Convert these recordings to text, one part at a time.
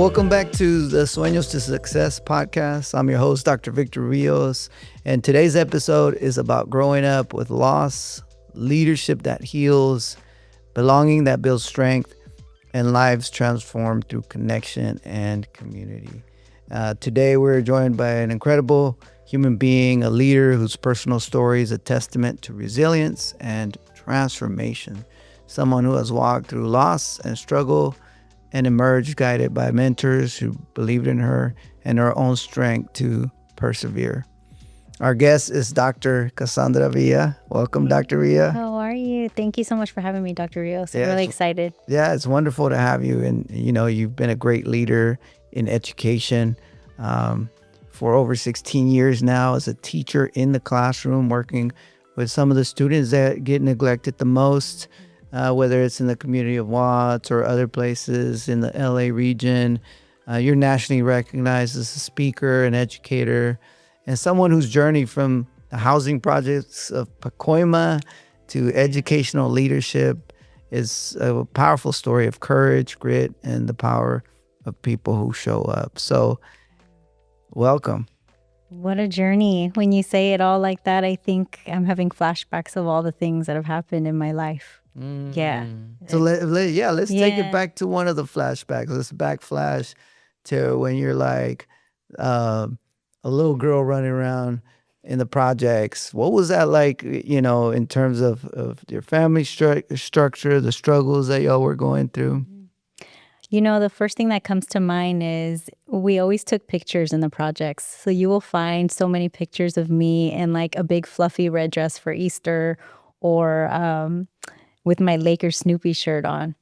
welcome back to the Sueños to Success podcast. I'm your host, Dr. Victor Rios, and today's episode is about growing up with loss, leadership that heals, belonging that builds strength, and lives transformed through connection and community. Today, we're joined by an incredible human being, a leader whose personal story is a testament to resilience and transformation. Someone who has walked through loss and struggle and emerged guided by mentors who believed in her and her own strength to persevere. Our guest is Dr. Cassandra Villa. Welcome, Dr. Villa. How are you? Thank you so much for having me, Dr. Rios. I'm really excited. Yeah, it's wonderful to have you. And, you've been a great leader in education for over 16 years now as a teacher in the classroom, working with some of the students that get neglected the most. Whether it's in the community of Watts or other places in the LA region. You're nationally recognized as a speaker and educator and someone whose journey from the housing projects of Pacoima to educational leadership is a powerful story of courage, grit, and the power of people who show up. So, welcome. What a journey. When you say it all like that, I think I'm having flashbacks of all the things that have happened in my life. Yeah. So let's take it back to one of the flashbacks. Let's backflash to when you're like a little girl running around in the projects. What was that like, in terms of your family structure, the struggles that y'all were going through? The first thing that comes to mind is we always took pictures in the projects. So you will find so many pictures of me in like a big fluffy red dress for Easter or with my Lakers Snoopy shirt on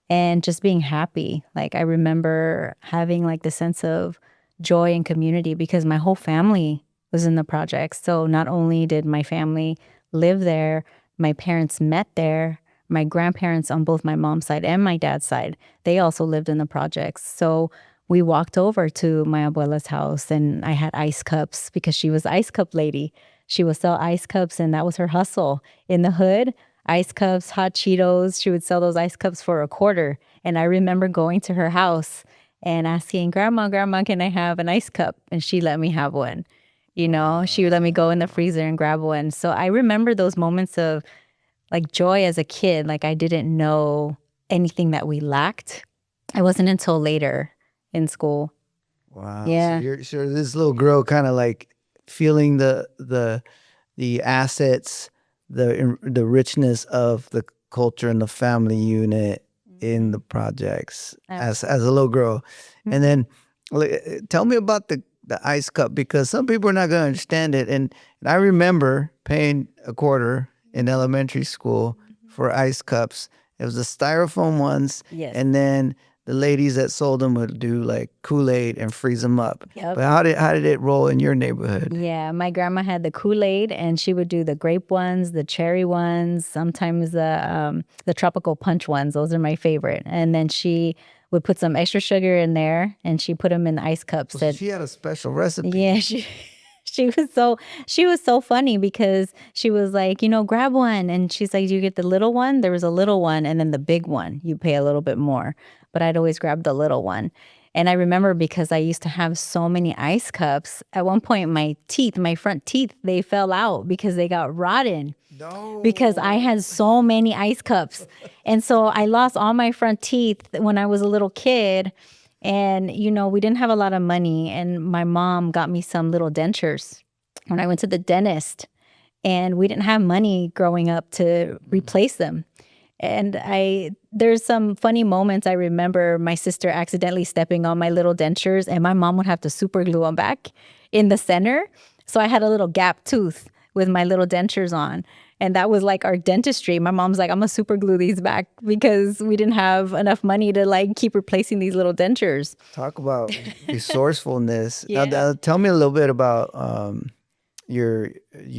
and just being happy. Like I remember having like the sense of joy and community because my whole family was in the project. So not only did my family live there, my parents met there, my grandparents on both my mom's side and my dad's side, they also lived in the projects. So we walked over to my abuela's house and I had ice cups because she was the ice cup lady. She would sell ice cups and that was her hustle. In the hood, ice cups, hot Cheetos. She would sell those ice cups for $0.25. And I remember going to her house and asking, Grandma, can I have an ice cup? And she let me have one. She would let me go in the freezer and grab one. So I remember those moments of like joy as a kid. Like I didn't know anything that we lacked. It wasn't until later in school. Wow. Yeah. So this little girl kind of like feeling the assets, the richness of the culture and the family unit in the projects as a little girl. And then tell me about the ice cup, because some people are not going to understand it. And I remember paying $0.25 in elementary school for ice cups. It was the styrofoam ones. Yes. And then the ladies that sold them would do like Kool-Aid and freeze them up. Yep. But how did it roll in your neighborhood? Yeah, my grandma had the Kool-Aid, and she would do the grape ones, the cherry ones, sometimes the tropical punch ones. Those are my favorite. And then she would put some extra sugar in there, and she put them in the ice cups. So she had a special recipe. Yeah, she was so funny because she was like, grab one. And she's like, do you get the little one? There was a little one and then the big one. You pay a little bit more. But I'd always grab the little one. And I remember because I used to have so many ice cups, at one point my front teeth, they fell out because they got rotten. No. Because I had so many ice cups. And so I lost all my front teeth when I was a little kid. And, we didn't have a lot of money. And my mom got me some little dentures when I went to the dentist. And we didn't have money growing up to replace them. And there's some funny moments. I remember my sister accidentally stepping on my little dentures, and my mom would have to super glue them back in the center. So I had a little gap tooth with my little dentures on. And that was like our dentistry. My mom's like, I'm gonna super glue these back because we didn't have enough money to like keep replacing these little dentures. Talk about resourcefulness. Yeah. Now, tell me a little bit about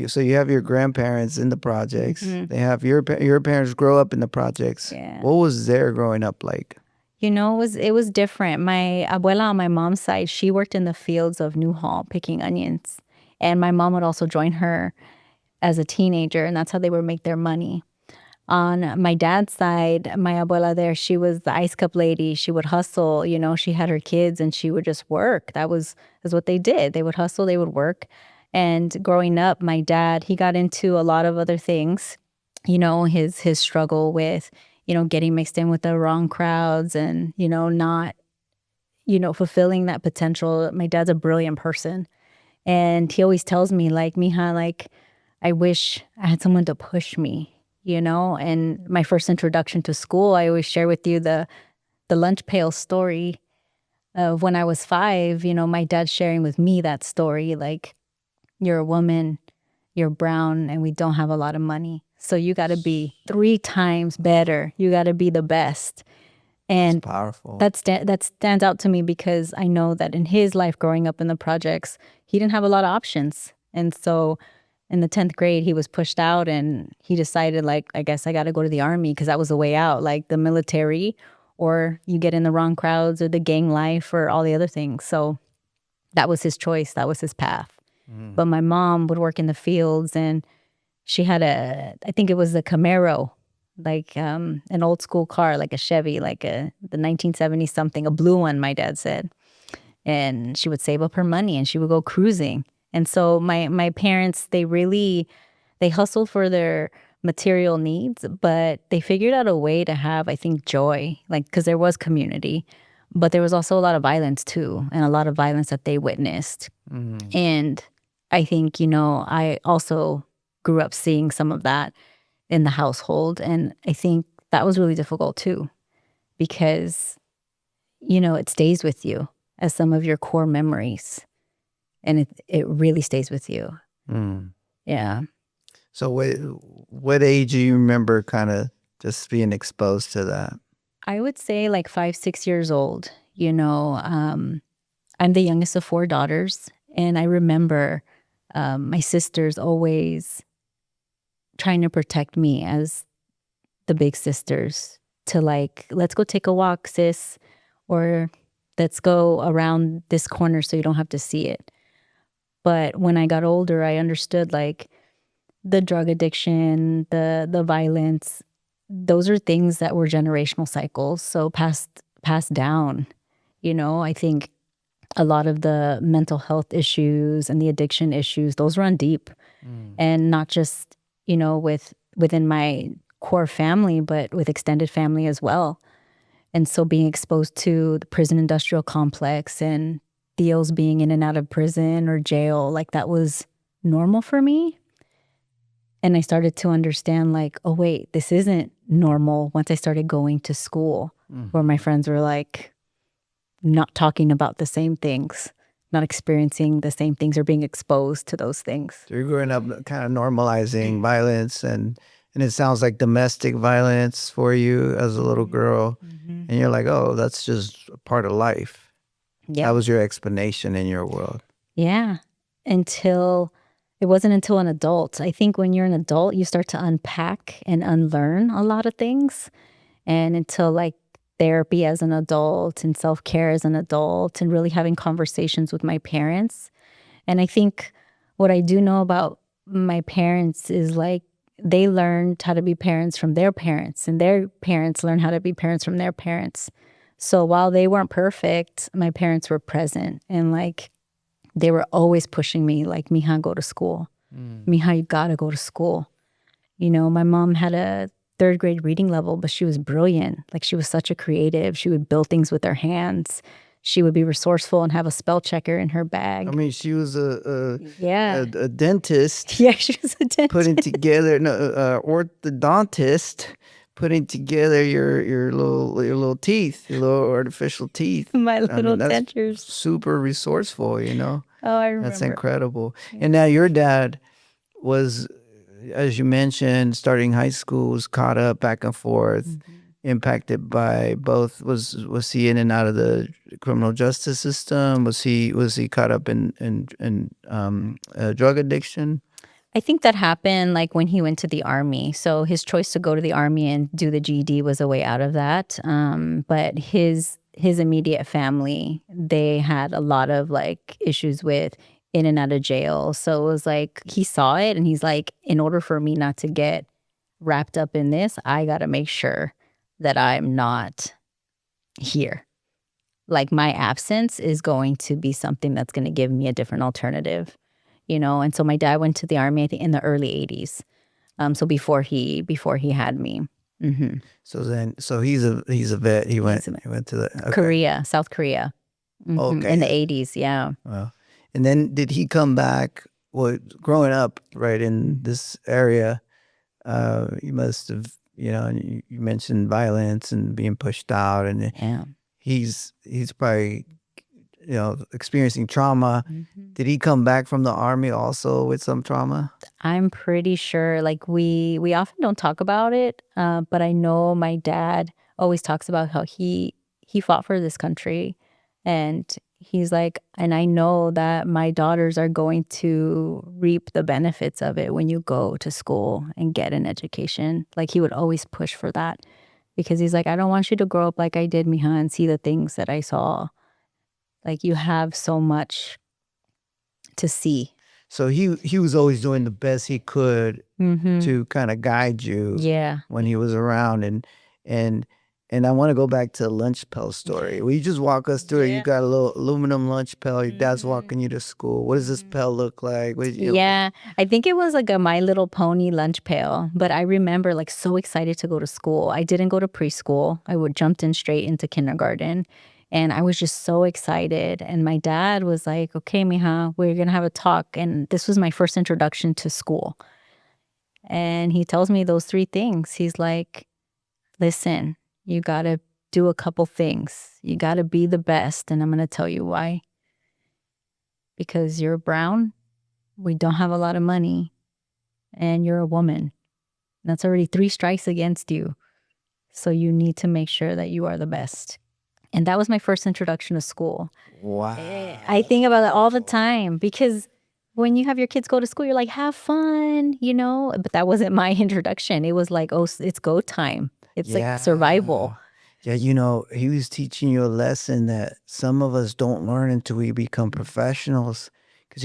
so you have your grandparents in the projects. Mm-hmm. They have your parents grow up in the projects. Yeah. What was their growing up like? It was different. My abuela on my mom's side, she worked in the fields of Newhall picking onions. And my mom would also join her as a teenager, and that's how they would make their money. On my dad's side, my abuela there, she was the ice cup lady. She would hustle, she had her kids and she would just work. That's what they did. They would hustle, they would work. And growing up, my dad, he got into a lot of other things, his struggle with, getting mixed in with the wrong crowds and, not, fulfilling that potential. My dad's a brilliant person. And he always tells me, like, mija, like, I wish I had someone to push me, And my first introduction to school, I always share with you the lunch pail story of when I was 5, my dad sharing with me that story, like, you're a woman, you're brown, and we don't have a lot of money. So you got to be 3 times better. You got to be the best. And That's powerful. that stands out to me because I know that in his life growing up in the projects, he didn't have a lot of options. And so in the 10th grade, he was pushed out and he decided, like, I guess I got to go to the army because that was the way out, like the military, or you get in the wrong crowds or the gang life or all the other things. So that was his choice. That was his path. But my mom would work in the fields and she had I think it was a Camaro, like an old school car, like a Chevy, like the 1970s something, a blue one, my dad said. And she would save up her money and she would go cruising. And so my parents, they hustled for their material needs, but they figured out a way to have, I think, joy, like, because there was community, but there was also a lot of violence too, and a lot of violence that they witnessed. And I think, I also grew up seeing some of that in the household. And I think that was really difficult too, because, it stays with you as some of your core memories. And it really stays with you. Yeah. So what age do you remember kind of just being exposed to that? I would say like 5, 6 years old. I'm the youngest of 4 daughters. And I remember my sisters always trying to protect me as the big sisters, to like, let's go take a walk, sis, or let's go around this corner so you don't have to see it. But when I got older, I understood, like, the drug addiction, the violence, those are things that were generational cycles. So passed down. I think a lot of the mental health issues and the addiction issues, those run deep. And not just, within my core family, but with extended family as well. And so being exposed to the prison industrial complex and Theos being in and out of prison or jail, like, that was normal for me. And I started to understand, like, oh, wait, this isn't normal once I started going to school, where my friends were, like, not talking about the same things, not experiencing the same things or being exposed to those things. So you're growing up kind of normalizing violence, and it sounds like domestic violence for you as a little girl. And you're like, oh, that's just a part of life. Yeah. That was your explanation in your world. Yeah. It wasn't until an adult. I think when you're an adult, you start to unpack and unlearn a lot of things. And until, like, therapy as an adult and self-care as an adult and really having conversations with my parents. And I think what I do know about my parents is, like, they learned how to be parents from their parents, and their parents learned how to be parents from their parents. So while they weren't perfect, my parents were present, and, like, they were always pushing me, like, mija, go to school. Mija, you gotta go to school. My mom had a 3rd grade reading level, but she was brilliant. Like, she was such a creative. She would build things with her hands. She would be resourceful and have a spell checker in her bag. I mean, she was a dentist. Yeah, she was a dentist. Putting together, orthodontist, putting together your little teeth, your little artificial teeth. My little that's dentures. super resourceful, Oh, I remember. That's incredible. Yeah. And now your dad was, as you mentioned, starting high school, was caught up back and forth, impacted by both. Was he in and out of the criminal justice system? Was he caught up in drug addiction? I think that happened, like, when he went to the army. So his choice to go to the army and do the GED was a way out of that. But his immediate family, they had a lot of, like, issues with in and out of jail. So it was like he saw it and he's like, in order for me not to get wrapped up in this, I got to make sure that I'm not here. Like my absence is going to be something that's going to give me a different alternative, And so my dad went to the Army, I think, in the early 80s. So before he had me. Mm-hmm. So he's a vet. He went to the Korea, South Korea. Mm-hmm. Okay. In the 80s, yeah. Wow. And then did he come back? Well, growing up right in this area, you must have, and you mentioned violence and being pushed out, and Yeah. he's probably, experiencing trauma. Mm-hmm. Did he come back from the Army also with some trauma? I'm pretty sure. Like we often don't talk about it, but I know my dad always talks about how he fought for this country, and he's like, and I know that my daughters are going to reap the benefits of it when you go to school and get an education. Like he would always push for that because he's like, I don't want you to grow up like I did, mija, and see the things that I saw. Like you have so much to see. So he was always doing the best he could Mm-hmm. to kind of guide you Yeah. when he was around. And I want to go back to the lunch pail story. Will you just walk us through it? You got a little aluminum lunch pail. Your dad's walking you to school. What does this pail look like? Yeah, I think it was like a My Little Pony lunch pail, but I remember like so excited to go to school. I didn't go to preschool. I would jumped in straight into kindergarten. And I was just so excited. And my dad was like, okay, mija, we're going to have a talk. And this was my first introduction to school. And he tells me those 3 things. He's like, listen, you got to do a couple things. You got to be the best. And I'm going to tell you why. Because you're brown, we don't have a lot of money, and you're a woman. That's already 3 strikes against you. So you need to make sure that you are the best. And that was my first introduction to school. Wow. I think about that all the time because when you have your kids go to school, you're like, have fun, But that wasn't my introduction. It was like, oh, it's go time. It's like survival. Yeah, he was teaching you a lesson that some of us don't learn until we become professionals. Because,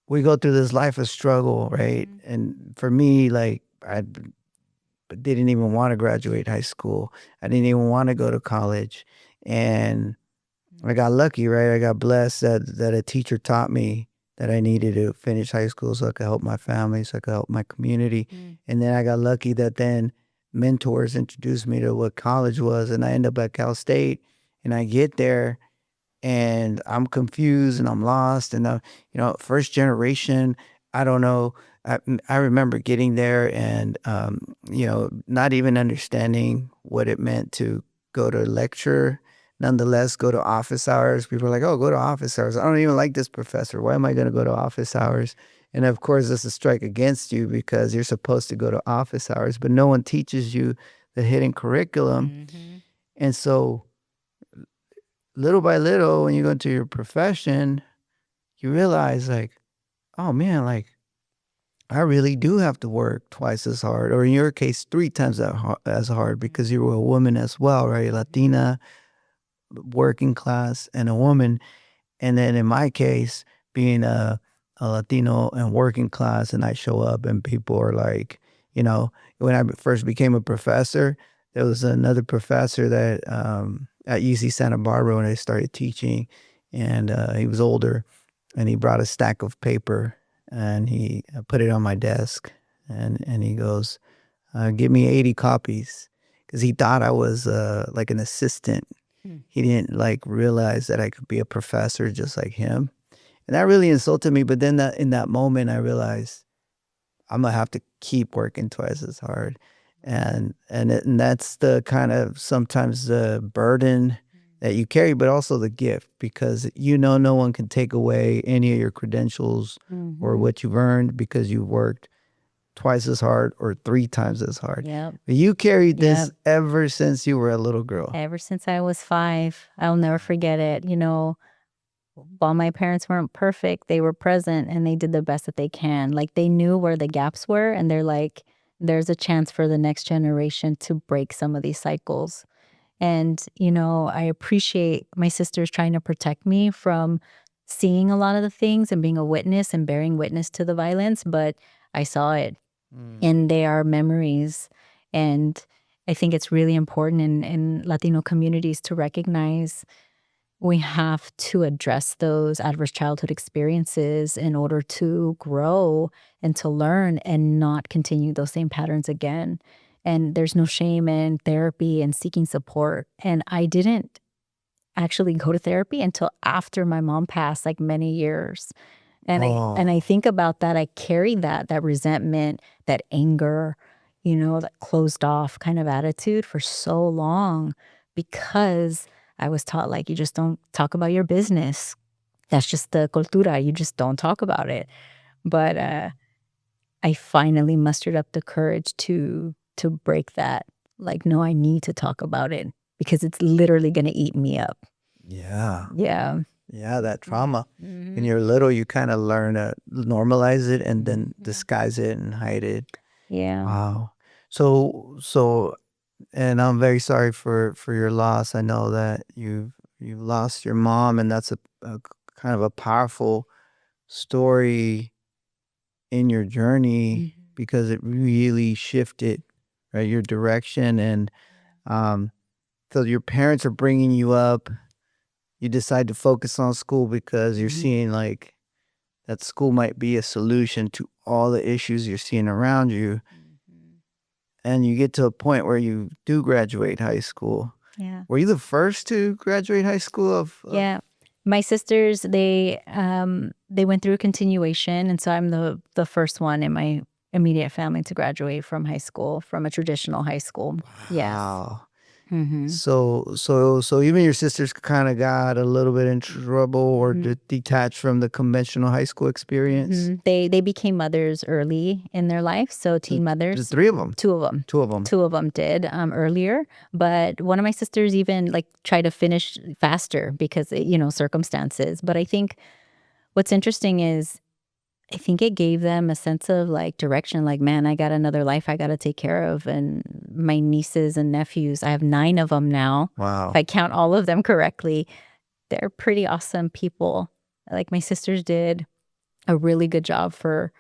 we go through this life of struggle, right? Mm-hmm. And for me, like, I didn't even want to graduate high school. I didn't even want to go to college. And I got lucky, right? I got blessed that a teacher taught me that I needed to finish high school so I could help my family, so I could help my community. And then I got lucky that then mentors introduced me to what college was, and I end up at Cal State, and I get there, and I'm confused and I'm lost, and first generation, I don't know. I remember getting there and not even understanding what it meant to go to lecture. Nonetheless, go to office hours. People are like, oh, go to office hours. I don't even like this professor. Why am I going to go to office hours? And of course, this is a strike against you because you're supposed to go to office hours, but no one teaches you the hidden curriculum. Mm-hmm. And so little by little, when you go into your profession, you realize like, oh man, like I really do have to work twice as hard, or in your case, 3 times as hard because you were a woman as well, right? Latina, working class, and a woman. And then in my case, being a Latino and working class, and I show up and people are like, when I first became a professor, there was another professor that at UC Santa Barbara when I started teaching, and he was older, and he brought a stack of paper and he put it on my desk, and he goes, give me 80 copies, because he thought I was like an assistant. He didn't like realize that I could be a professor just like him. And that really insulted me. But then in that moment, I realized I'm going to have to keep working twice as hard. And that's the kind of sometimes the burden that you carry, but also the gift, because no one can take away any of your credentials or what you've earned because you've worked twice as hard or 3 times as hard. Yep. But you carried this ever since you were a little girl. Ever since I was 5. I'll never forget it. While my parents weren't perfect, they were present and they did the best that they can. Like they knew where the gaps were, and they're like, there's a chance for the next generation to break some of these cycles. And, I appreciate my sisters trying to protect me from seeing a lot of the things and being a witness and bearing witness to the violence, but I saw it. and they are memories. And I think it's really important in Latino communities to recognize we have to address those adverse childhood experiences in order to grow and to learn and not continue those same patterns again. And there's no shame in therapy and seeking support. And I didn't actually go to therapy until after my mom passed, like many years. And I think about that. I carried that resentment, that anger, that closed off kind of attitude for so long because I was taught, like, you just don't talk about your business. That's just the cultura. You just don't talk about it. But I finally mustered up the courage to break that. Like, no, I need to talk about it because it's literally going to eat me up. Yeah. Yeah. Yeah, that trauma. When you're little, you kind of learn to normalize it and then disguise it and hide it. Yeah. Wow. So, and I'm very sorry for your loss. I know that you've lost your mom, and that's a kind of a powerful story in your journey because it really shifted, right, your direction. And so your parents are bringing you up. You decide to focus on school because you're seeing like that school might be a solution to all the issues you're seeing around you. And you get to a point where you do graduate high school. Yeah. Were you the first to graduate high school? Yeah. My sisters, they went through a continuation, and so I'm the first one in my immediate family to graduate from high school, from a traditional high school. Wow. Yes. So even your sisters kind of got a little bit in trouble or detached from the conventional high school experience. They became mothers early in their life, so teen mothers. There's three of them. Two of them. Two of them did earlier, but one of my sisters even like tried to finish faster because circumstances. But I think what's interesting is I think it gave them a sense of like direction, like, man, I got another life I got to take care of. And my nieces and nephews, I have 9 of them now. Wow. If I count all of them correctly, they're pretty awesome people. Like my sisters did a really good job for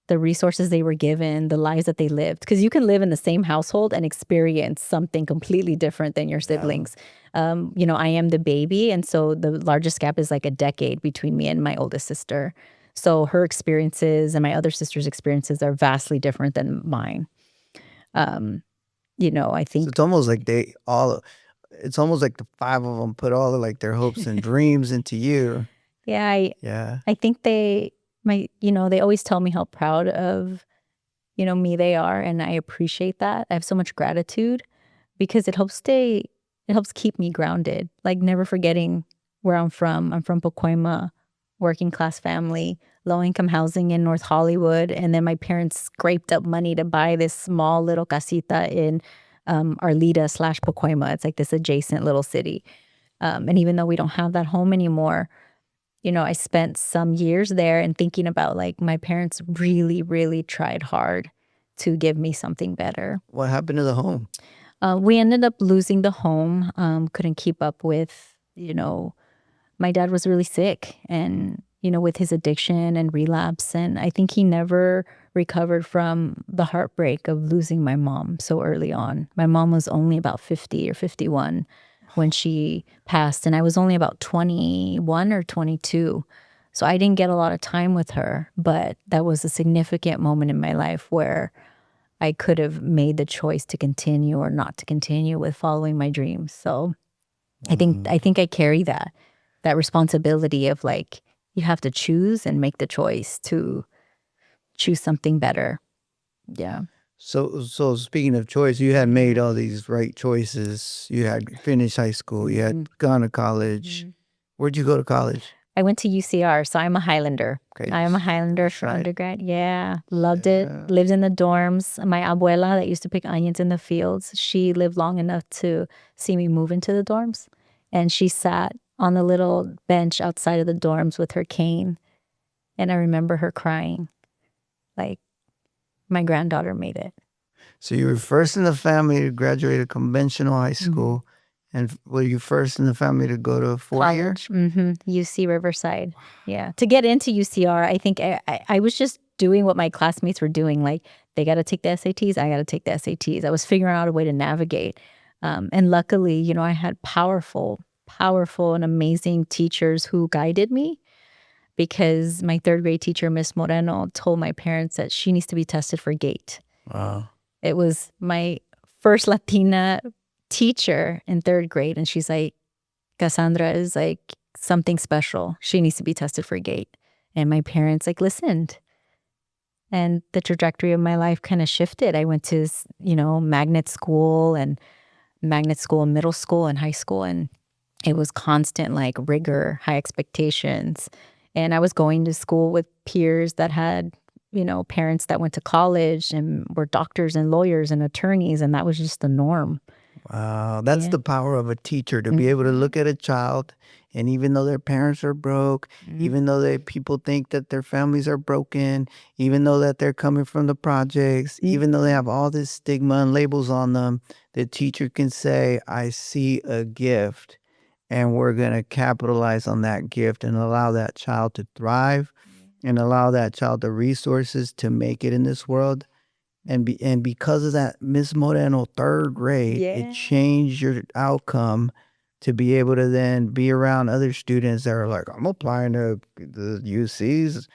the resources they were given, the lives that they lived. Because you can live in the same household and experience something completely different than your siblings. Yeah. I am the baby. And so the largest gap is like a decade between me and my oldest sister. So her experiences and my other sister's experiences are vastly different than mine. I think so it's almost like it's almost like the 5 of them put all of like their hopes and dreams into you. Yeah. I think they always tell me how proud of, me they are. And I appreciate that. I have so much gratitude because it helps keep me grounded. Like never forgetting where I'm from. I'm from Pacoima, working class family, low income housing in North Hollywood. And then my parents scraped up money to buy this small little casita in Arleta/Pacoima. It's like this adjacent little city. And even though we don't have that home anymore, I spent some years there and thinking about like my parents really, really tried hard to give me something better. What happened to the home? We ended up losing the home, couldn't keep up with, my dad was really sick and, with his addiction and relapse. And I think he never recovered from the heartbreak of losing my mom so early on. My mom was only about 50 or 51 when she passed, and I was only about 21 or 22. So I didn't get a lot of time with her, but that was a significant moment in my life where I could have made the choice to continue or not to continue with following my dreams. So I think I carry that responsibility of like, you have to choose and make the choice to choose something better. Yeah. So speaking of choice, you had made all these right choices. You had finished high school. You had gone to college. Where'd you go to college? I went to UCR, so I'm a Highlander. Okay. I am a Highlander for undergrad. Yeah, loved it. Lived in the dorms. My abuela that used to pick onions in the fields, she lived long enough to see me move into the dorms. And she sat on the little bench outside of the dorms with her cane. And I remember her crying. Like, my granddaughter made it. So you were first in the family to graduate a conventional high school. And were you first in the family to go to 4-year? UC Riverside. Yeah. To get into UCR, I think I was just doing what my classmates were doing. Like, They got to take the SATs. I got to take the SATs. I was figuring out a way to navigate. And luckily, I had powerful and amazing teachers who guided me, because my third grade teacher, Miss Moreno, told my parents that she needs to be tested for gait. Wow. It was my first Latina teacher in third grade. And she's like, Cassandra is like something special. She needs to be tested for gait. And my parents listened. And the trajectory of my life kind of shifted. I went to, magnet school in middle school and high school. And it was constant rigor, high expectations. And I was going to school with peers that had, parents that went to college and were doctors and lawyers and attorneys. And that was just the norm. Wow. That's the power of a teacher, to Mm-hmm. be able to look at a child, and even though their parents are broke, even though people think that their families are broken, even though that they're coming from the projects, even though they have all this stigma and labels on them, the teacher can say, I see a gift, and we're going to capitalize on that gift and allow that child to thrive and allow that child the resources to make it in this world. And because of that, Miss Moreno, third grade, it changed your outcome to be able to then be around other students that are like, I'm applying to the UCs.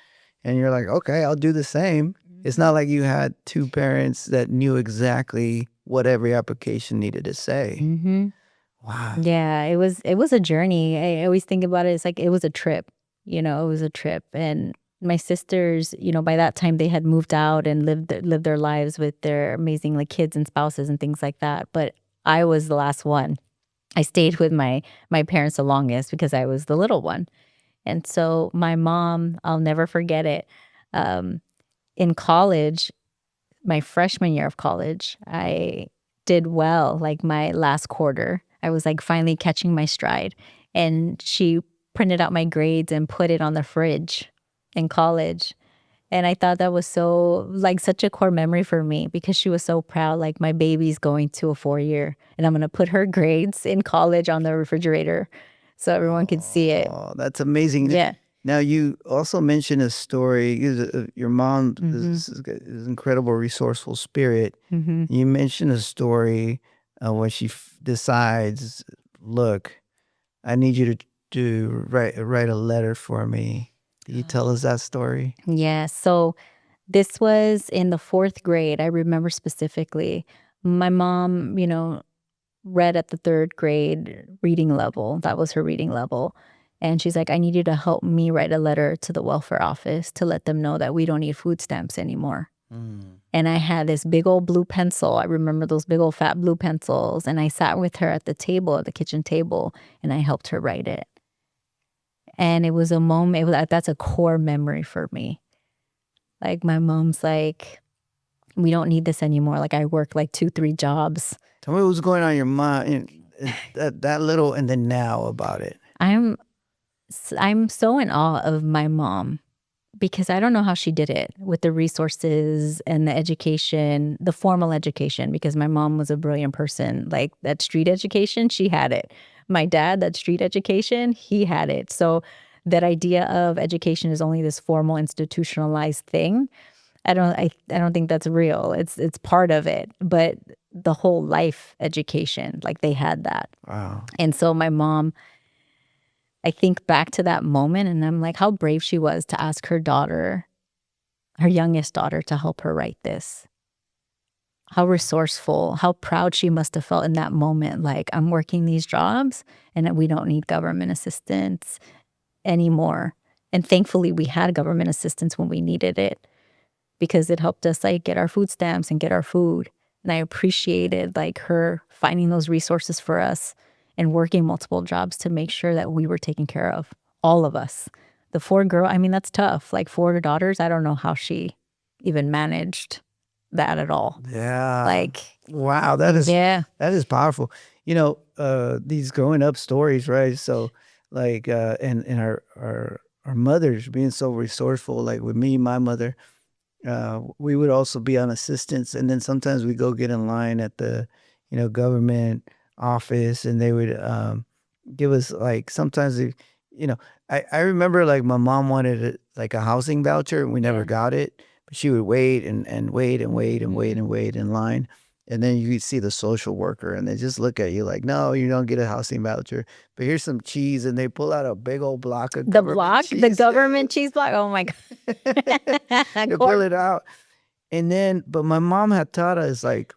And you're like, okay, I'll do the same. It's not like you had two parents that knew exactly what every application needed to say. Mm-hmm. Wow. Yeah, it was a journey. I always think about it. It's like it was a trip. It was a trip. And my sisters, by that time they had moved out and lived their lives with their amazing kids and spouses and things like that. But I was the last one. I stayed with my parents the longest because I was the little one. And so my mom, I'll never forget it. In college, my freshman year of college, I did well, my last quarter. I was finally catching my stride. And she printed out my grades and put it on the fridge in college. And I thought that was so such a core memory for me, because she was so proud, my baby's going to a 4-year and I'm going to put her grades in college on the refrigerator so everyone could see it. Oh, that's amazing. Yeah. Now, you also mentioned a story. Your mom is incredible, resourceful spirit. Mm-hmm. You mentioned a story when she decides, look, I need you to write a letter for me. Can you tell us that story? Yeah. So this was in the 4th grade. I remember specifically. My mom, read at the 3rd grade reading level. That was her reading level. And she's like, I need you to help me write a letter to the welfare office to let them know that we don't need food stamps anymore. And I had this big old blue pencil. I remember those big old fat blue pencils. And I sat with her at the table, at the kitchen table, and I helped her write it. And it was a moment, that's a core memory for me. My mom's like, we don't need this anymore. I work 2-3 jobs. Tell me what's going on in your mind, that little and then now about it. I'm so in awe of my mom, because I don't know how she did it with the resources and the education, the formal education, because my mom was a brilliant person. That street education, she had it. My dad, that street education, he had it. So that idea of education is only this formal institutionalized thing, I don't think that's real. It's part of it, but the whole life education, they had that. Wow. And so my mom, I think back to that moment and I'm like, how brave she was to ask her daughter, her youngest daughter, to help her write this. How resourceful, how proud she must have felt in that moment. I'm working these jobs and we don't need government assistance anymore. And thankfully we had government assistance when we needed it, because it helped us get our food stamps and get our food. And I appreciated her finding those resources for us and working multiple jobs to make sure that we were taken care of, all of us. The 4 girls, that's tough. 4 daughters, I don't know how she even managed that at all. Yeah. Wow, that is powerful. These growing up stories, right? So and our mothers being so resourceful, with me, my mother, we would also be on assistance, and then sometimes we go get in line at the government office, and they would give us sometimes I remember my mom wanted a housing voucher and we never got it, But she would wait and wait and wait and wait and wait in line. And then you see the social worker and they just look at you like, no, you don't get a housing voucher. But here's some cheese. And they pull out a big old block of The government block, cheese. the government cheese block. Oh my They pull it out. And then, but my mom had taught us, like,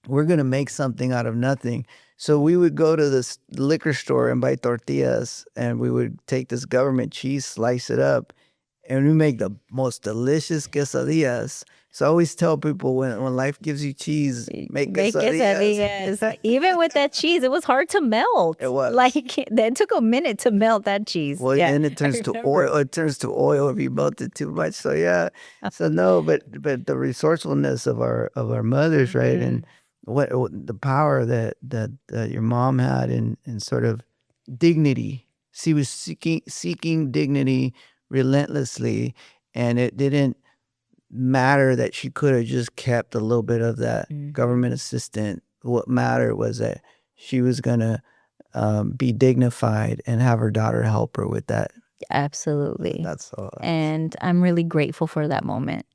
we're going to make something out of nothing. So we would go to this liquor store and buy tortillas, and we would take this government cheese, slice it up, and we make the most delicious quesadillas. So I always tell people, when life gives you cheese, make quesadillas. Even with that cheese, it was hard to melt. It was. Like, it took a minute to melt that cheese. Well, and it turns to oil. It turns to oil if you melt it too much. So yeah. So no, but the resourcefulness of our mothers, right? And what the power that your mom had in sort of dignity. She was seeking dignity relentlessly, and it didn't matter that she could have just kept a little bit of that government assistant. What mattered was that she was gonna be dignified and have her daughter help her with that. Absolutely. That's all. And I'm really grateful for that moment,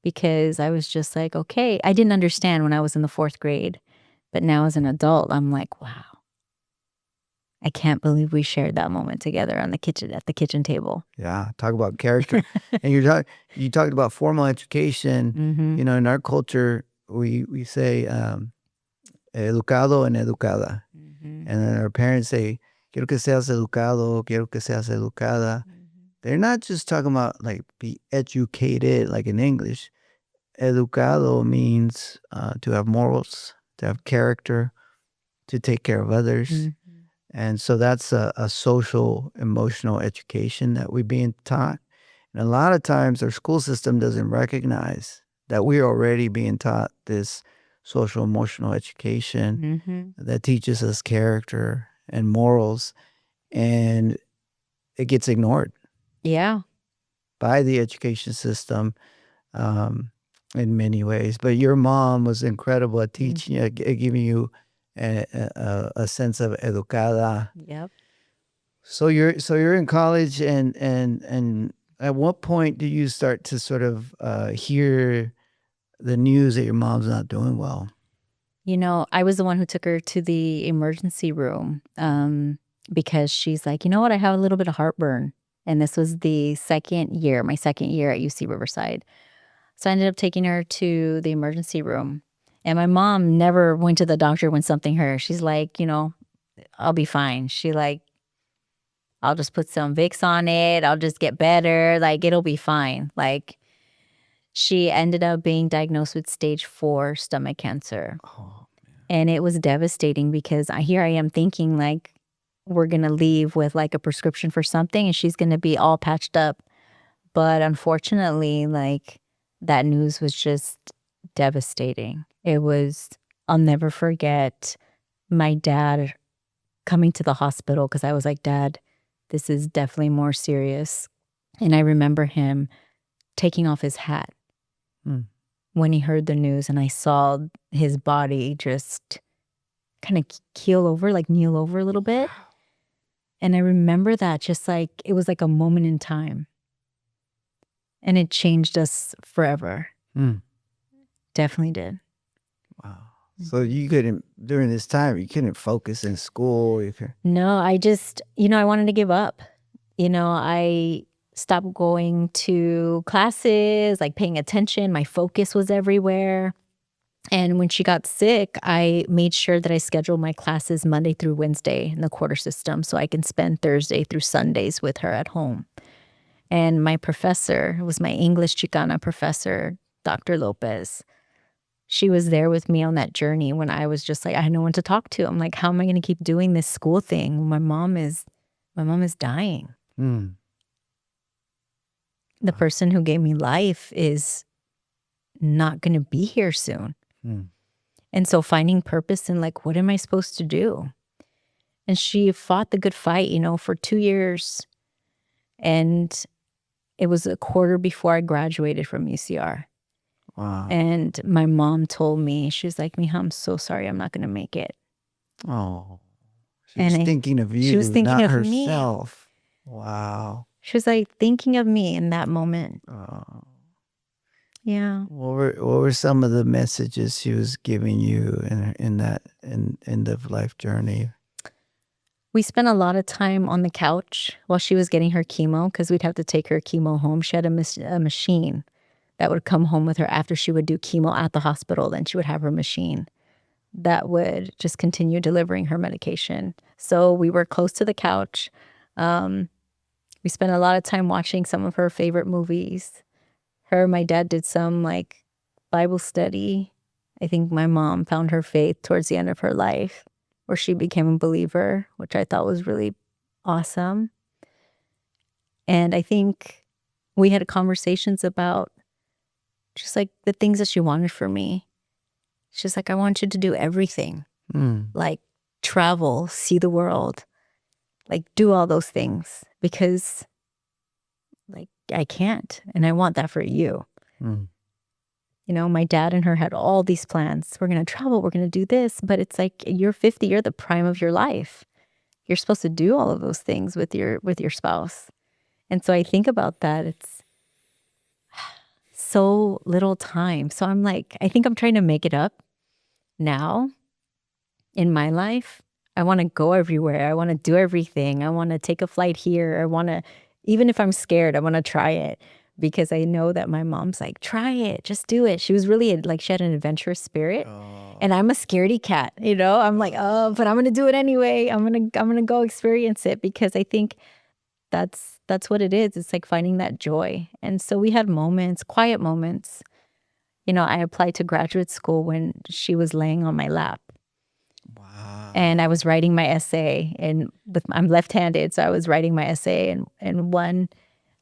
because I was just like, okay, I didn't understand when I was in the 4th grade, but now as an adult, I'm like, wow, I can't believe we shared that moment together at the kitchen table. Yeah, talk about character. And you talked about formal education. You know, in our culture, we say educado and educada, and then our parents say, quiero que seas educado, quiero que seas educada. They're not just talking about like be educated like in English. Educado means to have morals, to have character, to take care of others. And so that's a social, emotional education that we're being taught. And a lot of times our school system doesn't recognize that we're already being taught this social, emotional education that teaches us character and morals. And it gets ignored. Yeah. By the education system in many ways. But your mom was incredible at teaching, giving you a sense of educada. Yep. So you're in college, and at what point do you start to sort of hear the news that your mom's not doing well? You know, I was the one who took her to the emergency room because she's like, you know what, I have a little bit of heartburn. And this was my second year at UC Riverside. So I ended up taking her to the emergency room. And my mom never went to the doctor when something hurt. She's like, you know, I'll be fine. She like, I'll just put some Vicks on it. I'll just get better. Like, it'll be fine. Like, she ended up being diagnosed with stage 4 stomach cancer. Oh, man. And it was devastating because here I am thinking like, we're going to leave with like a prescription for something and she's going to be all patched up. But unfortunately, like, that news was just devastating. I'll never forget my dad coming to the hospital because I was like, Dad, this is definitely more serious. And I remember him taking off his hat when he heard the news, and I saw his body just kind of kneel over a little bit. And I remember that just like it was like a moment in time. And it changed us forever. Definitely did. Wow. So you couldn't, during this time, you couldn't focus in school? No, I just, I wanted to give up. I stopped going to classes, like paying attention. My focus was everywhere. And when she got sick, I made sure that I scheduled my classes Monday through Wednesday in the quarter system so I can spend Thursday through Sundays with her at home. And my professor was my English Chicana professor, Dr. Lopez. She was there with me on that journey when I was just like, I had no one to talk to. I'm like, how am I going to keep doing this school thing? My mom is dying. The person who gave me life is not going to be here soon. And so finding purpose in like, what am I supposed to do? And she fought the good fight, for 2 years. And it was a quarter before I graduated from UCR. Wow. And my mom told me, she was like, Mija, I'm so sorry, I'm not going to make it. Oh, she was thinking of you, she was thinking not of herself. Me. Wow. She was like thinking of me in that moment. Oh. Yeah. What were some of the messages she was giving you in that end of life journey? We spent a lot of time on the couch while she was getting her chemo because we'd have to take her chemo home. She had a machine that would come home with her after she would do chemo at the hospital. Then she would have her machine that would just continue delivering her medication. So we were close to the couch. We spent a lot of time watching some of her favorite movies. Her and my dad did some like Bible study. I think my mom found her faith towards the end of her life, where she became a believer, which I thought was really awesome. And I think we had conversations about just like the things that she wanted for me. She's like, I want you to do everything, like travel, see the world, like do all those things because like I can't, and I want that for you. You know, my dad and her had all these plans. We're going to travel. We're going to do this. But it's like, you're 50. You're the prime of your life. You're supposed to do all of those things with your spouse. And so I think about that. It's so little time. So I'm like, I think I'm trying to make it up now in my life. I want to go everywhere. I want to do everything. I want to take a flight here. I want to, even if I'm scared, I want to try it. Because I know that my mom's like, try it, just do it. She was really like, she had an adventurous spirit, and I'm a scaredy cat. You know, I'm like, oh, but I'm gonna do it anyway. I'm gonna go experience it because I think that's what it is. It's like finding that joy. And so we had moments, quiet moments. You know, I applied to graduate school when she was laying on my lap. Wow. And I was writing my essay, and I'm left-handed, so I was writing my essay, and one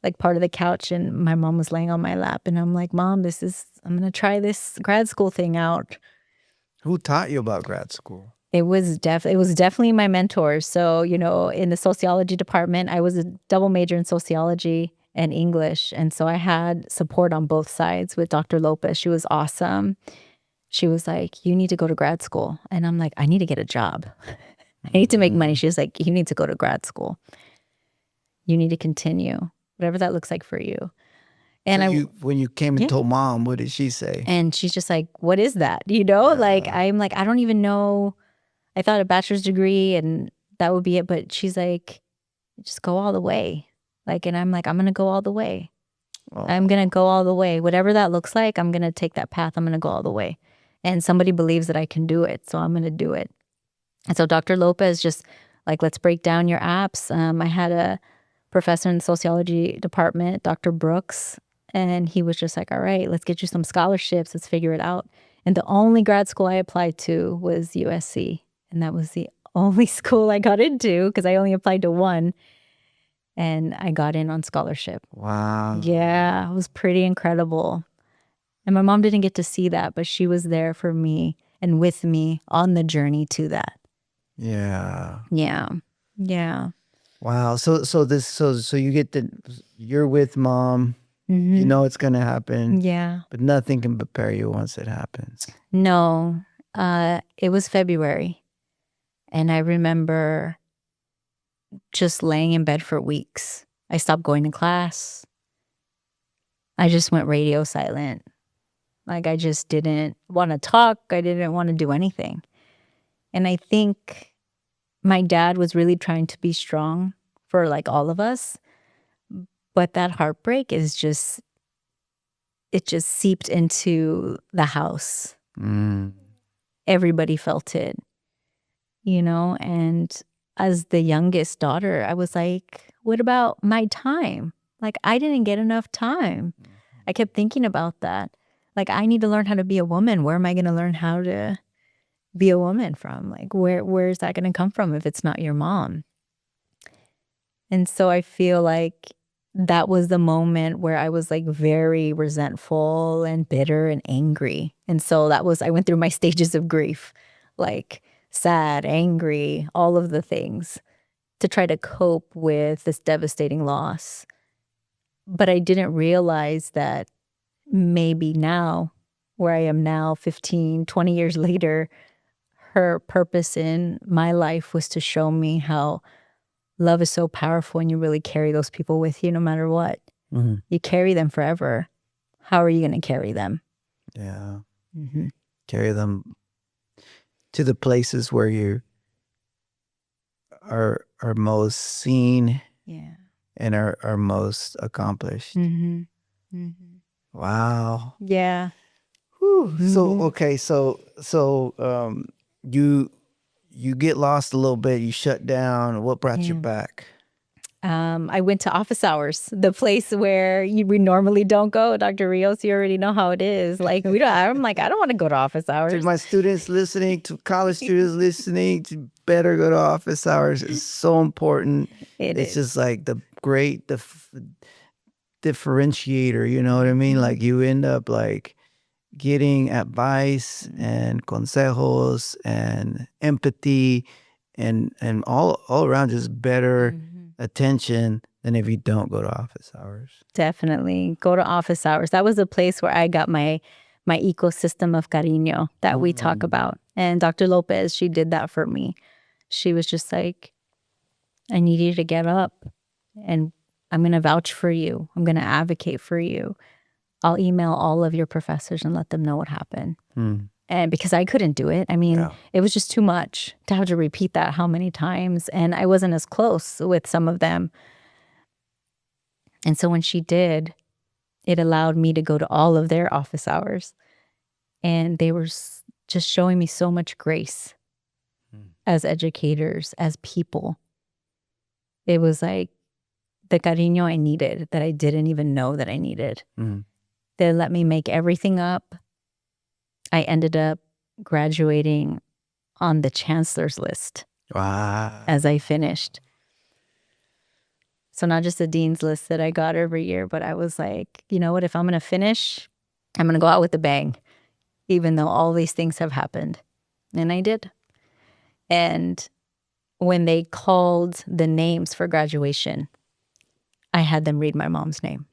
like part of the couch, and my mom was laying on my lap, and I'm like, Mom, I'm gonna try this grad school thing out. Who taught you about grad school? It was definitely my mentors. So, you know, in the sociology department, I was a double major in sociology and English, and so I had support on both sides with Dr. Lopez. She was awesome. She was like, you need to go to grad school, and I'm like, I need to get a job. I need to make money. She was like, you need to go to grad school. You need to continue. Whatever that looks like for you. And so when you came and told Mom, what did she say? And she's just like, what is that? You know, like, I'm like, I don't even know. I thought a bachelor's degree and that would be it. But she's like, just go all the way. Like, and I'm like, I'm going to go all the way. I'm going to go all the way. Whatever that looks like, I'm going to take that path. I'm going to go all the way. And somebody believes that I can do it. So I'm going to do it. And so Dr. Lopez just like, let's break down your apps. I had a professor in the sociology department, Dr. Brooks, and he was just like, all right, let's get you some scholarships. Let's figure it out. And the only grad school I applied to was USC. And that was the only school I got into because I only applied to one. And I got in on scholarship. Wow. Yeah, it was pretty incredible. And my mom didn't get to see that, but she was there for me and with me on the journey to that. Yeah. Yeah. Yeah. Wow. So you're with Mom. Mm-hmm. You know it's gonna happen. Yeah. But nothing can prepare you once it happens. No. It was February. And I remember just laying in bed for weeks. I stopped going to class. I just went radio silent. Like I just didn't want to talk. I didn't want to do anything. And I think my dad was really trying to be strong for like all of us. But that heartbreak is just, it just seeped into the house. Everybody felt it, you know? And as the youngest daughter, I was like, what about my time? Like, I didn't get enough time. I kept thinking about that. Like, I need to learn how to be a woman. Where am I going to learn how to be a woman from? Like, where is that going to come from if it's not your mom? And so I feel like that was the moment where I was like very resentful and bitter and angry. And so I went through my stages of grief, like sad, angry, all of the things to try to cope with this devastating loss. But I didn't realize that maybe now, where I am now, 15, 20 years later, her purpose in my life was to show me how love is so powerful and you really carry those people with you no matter what. You carry them forever. how are you going to carry them? Yeah. Mm-hmm. Carry them to the places where you are most seen, Yeah. and are most accomplished. Mm-hmm. Mm-hmm. Wow. Yeah. Whew. So okay, you get lost a little bit. You shut down. What brought you Yeah. back? I went to office hours, the place where we normally don't go. Dr. Rios, you already know how it is. Like I'm like, I don't want to go to office To hours. my students listening, to college students listening, to better go to office hours. It's so important. It's just like the great differentiator. You know what I mean? Like you end up like getting advice and consejos and empathy and all around just better attention than if you don't go to office hours. Definitely go to office hours. That was a place where I got my ecosystem of cariño that we talk about. And Dr. Lopez, she did that for me. She was just like, I need you to get up and I'm going to vouch for you. I'm going to advocate for you. I'll email all of your professors and let them know what happened. And because I couldn't do it, I mean, it was just too much to have to repeat that how many times. And I wasn't as close with some of them. And so when she did, it allowed me to go to all of their office hours. And they were just showing me so much grace as educators, as people. It was like the cariño I needed that I didn't even know that I needed. They let me make everything up. I ended up graduating on the chancellor's list. Wow. As I finished. So not just the dean's list that I got every year, but I was like, you know what, if I'm going to finish, I'm going to go out with a bang, even though all these things have happened. And I did. And when they called the names for graduation, I had them read my mom's name.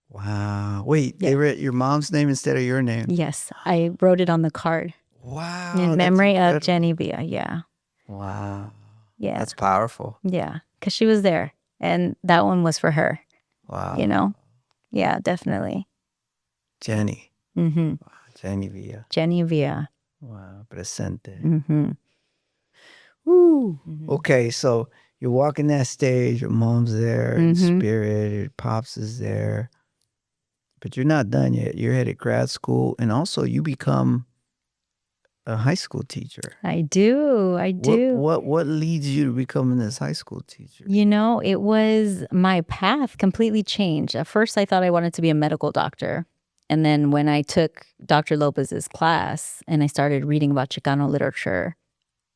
Wow. Wait, they read your mom's name instead of your name? Yes. I wrote it on the card. Wow. In memory of Jenny Villa. Yeah. Wow. Yeah. That's powerful. Yeah. Because she was there. And that one was for her. Wow. You know? Yeah, definitely. Jenny. Wow. Jenny Villa. Jenny Villa. Wow. Presente. Woo. Okay, so you're walking that stage, your mom's there in spirit, your pops is there. But you're not done yet. You're headed grad school, and also you become a high school teacher. I do. What leads you to becoming this high school teacher? You know, it was my path completely changed. At first, I thought I wanted to be a medical doctor. And then when I took Dr. Lopez's class and I started reading about Chicano literature,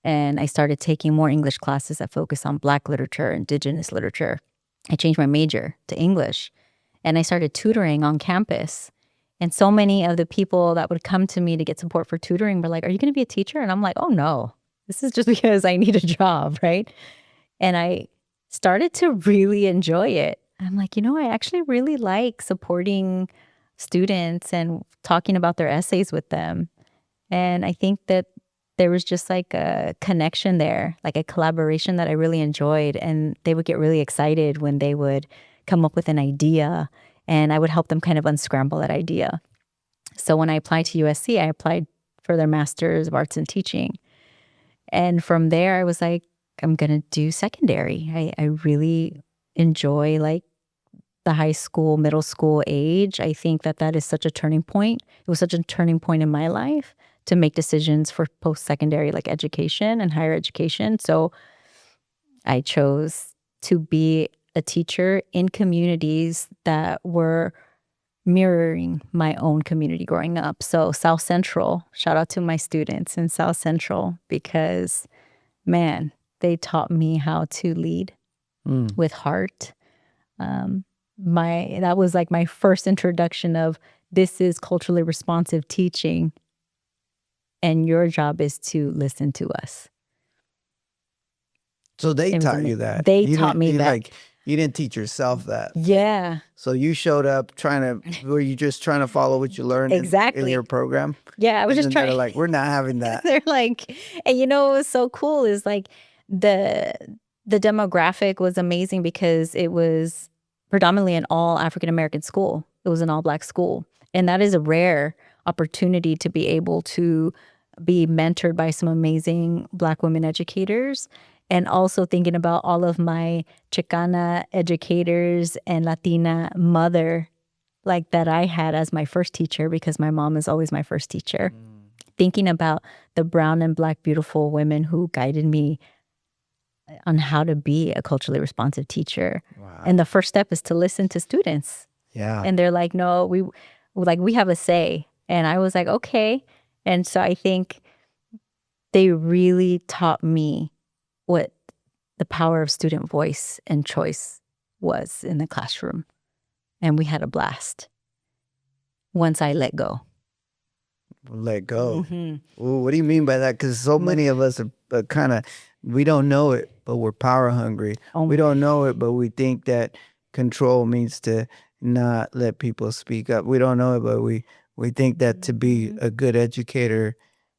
and I started taking more English classes that focus on Black literature, indigenous literature, I changed my major to English. And I started tutoring on campus. And so many of the people that would come to me to get support for tutoring were like, are you going to be a teacher? And I'm like, oh, no, this is just because I need a job, right? And I started to really enjoy it. I'm like, you know, I actually really like supporting students and talking about their essays with them. And I think that there was just like a connection there, like a collaboration that I really enjoyed. And they would get really excited when they would come up with an idea, and I would help them kind of unscramble that idea. So when I applied to USC, I applied for their Master's of Arts in Teaching. And from there, I was like, I'm going to do secondary. I really enjoy like the high school, middle school age. I think that is such a turning point. It was such a turning point in my life to make decisions for post-secondary like education and higher education. So I chose to be a teacher in communities that were mirroring my own community growing up. So South Central, shout out to my students in South Central, because man, they taught me how to lead with heart. That was like my first introduction of this is culturally responsive teaching, and your job is to listen to us. So they taught you that. They taught me that. Like, you didn't teach yourself that. Yeah. So you showed up were you just trying to follow what you learned in your program? Yeah, I was just trying. They're like, we're not having that. They're like, and you know what was so cool is like the demographic was amazing because it was predominantly an all African American school. It It was an all-Black school. And that is a rare opportunity to be able to be mentored by some amazing Black women educators. And also thinking about all of my Chicana educators and Latina mother like that I had as my first teacher, because my mom is always my first teacher. Thinking about the brown and Black beautiful women who guided me on how to be a culturally responsive teacher. Wow. And the first step is to listen to students. Yeah. And they're like, no, we have a say. And I was like, okay. And so I think they really taught me what the power of student voice and choice was in the classroom. And we had a blast once I let go. Let go. Mm-hmm. Ooh, what do you mean by that? Because so many of us are kind of, we don't know it, but we're power hungry. We don't know it, but we think that control means to not let people speak up. We don't know it, but we think that to be a good educator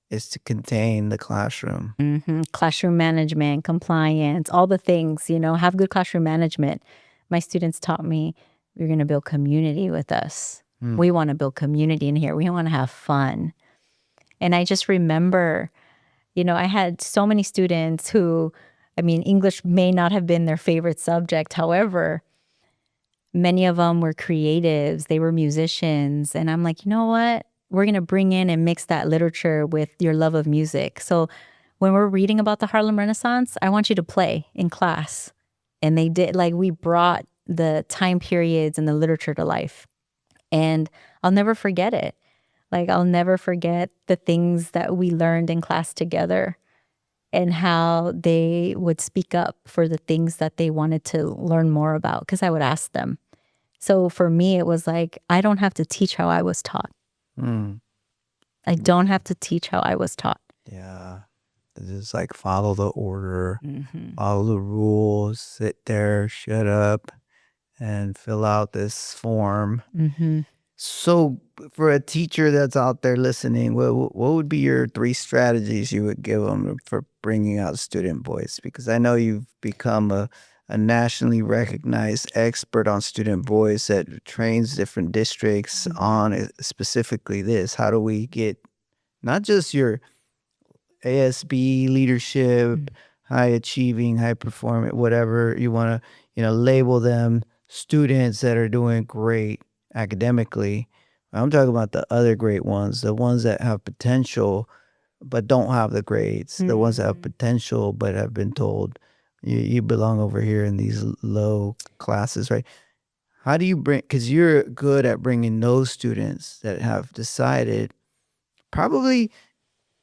is to contain the classroom. Mm-hmm. Classroom management, compliance, all the things, have good classroom management. My students taught me, you're going to build community with us. We want to build community in here. We want to have fun. And I just remember, I had so many students who, English may not have been their favorite subject. However, many of them were creatives. They were musicians. And I'm like, you know what? We're going to bring in and mix that literature with your love of music. So when we're reading about the Harlem Renaissance, I want you to play in class. And they did, we brought the time periods and the literature to life. And I'll never forget it. I'll never forget the things that we learned in class together and how they would speak up for the things that they wanted to learn more about, because I would ask them. So for me, it was like, I don't have to teach how I was taught. I don't have to teach how I was taught. Yeah. Just follow the order, follow the rules, sit there, shut up, and fill out this form. So for a teacher that's out there listening, what would be your 3 strategies you would give them for bringing out student voice? Because I know you've become a nationally recognized expert on student voice that trains different districts on specifically this. How do we get not just your ASB leadership, high achieving, high performing, whatever you want to, label them, students that are doing great academically. I'm talking about the other great ones, the ones that have potential but don't have the grades, the ones that have potential but have been told you belong over here in these low classes, right? How do you because you're good at bringing those students that have decided, probably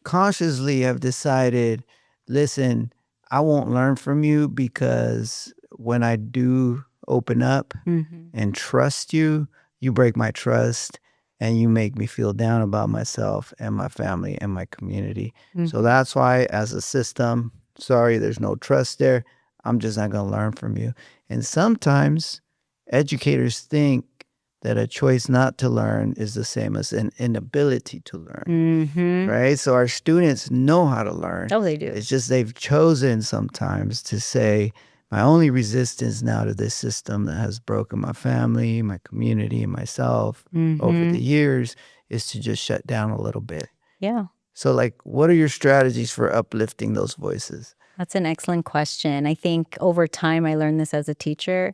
consciously have decided, listen, I won't learn from you, because when I do open up and trust you, you break my trust and you make me feel down about myself and my family and my community. So that's why, as a system, sorry, there's no trust there. I'm just not going to learn from you. And sometimes educators think that a choice not to learn is the same as an inability to learn, right? So our students know how to learn. Oh, they do. It's just they've chosen sometimes to say, my only resistance now to this system that has broken my family, my community, and myself over the years is to just shut down a little bit. Yeah. So what are your strategies for uplifting those voices? That's an excellent question. I think over time, I learned this as a teacher.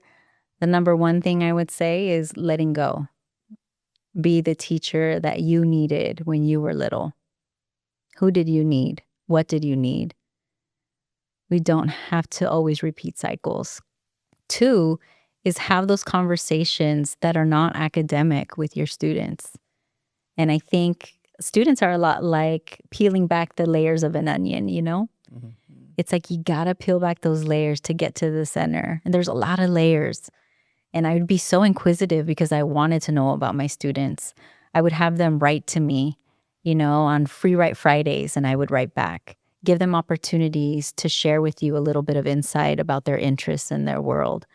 The number one thing I would say is letting go. Be the teacher that you needed when you were little. Who did you need? What did you need? We don't have to always repeat cycles. 2 is have those conversations that are not academic with your students. And I think students are a lot like peeling back the layers of an onion, It's like you gotta peel back those layers to get to the center. And there's a lot of layers. And I would be so inquisitive because I wanted to know about my students. I would have them write to me, on Free Write Fridays, and I would write back. Give them opportunities to share with you a little bit of insight about their interests and their world.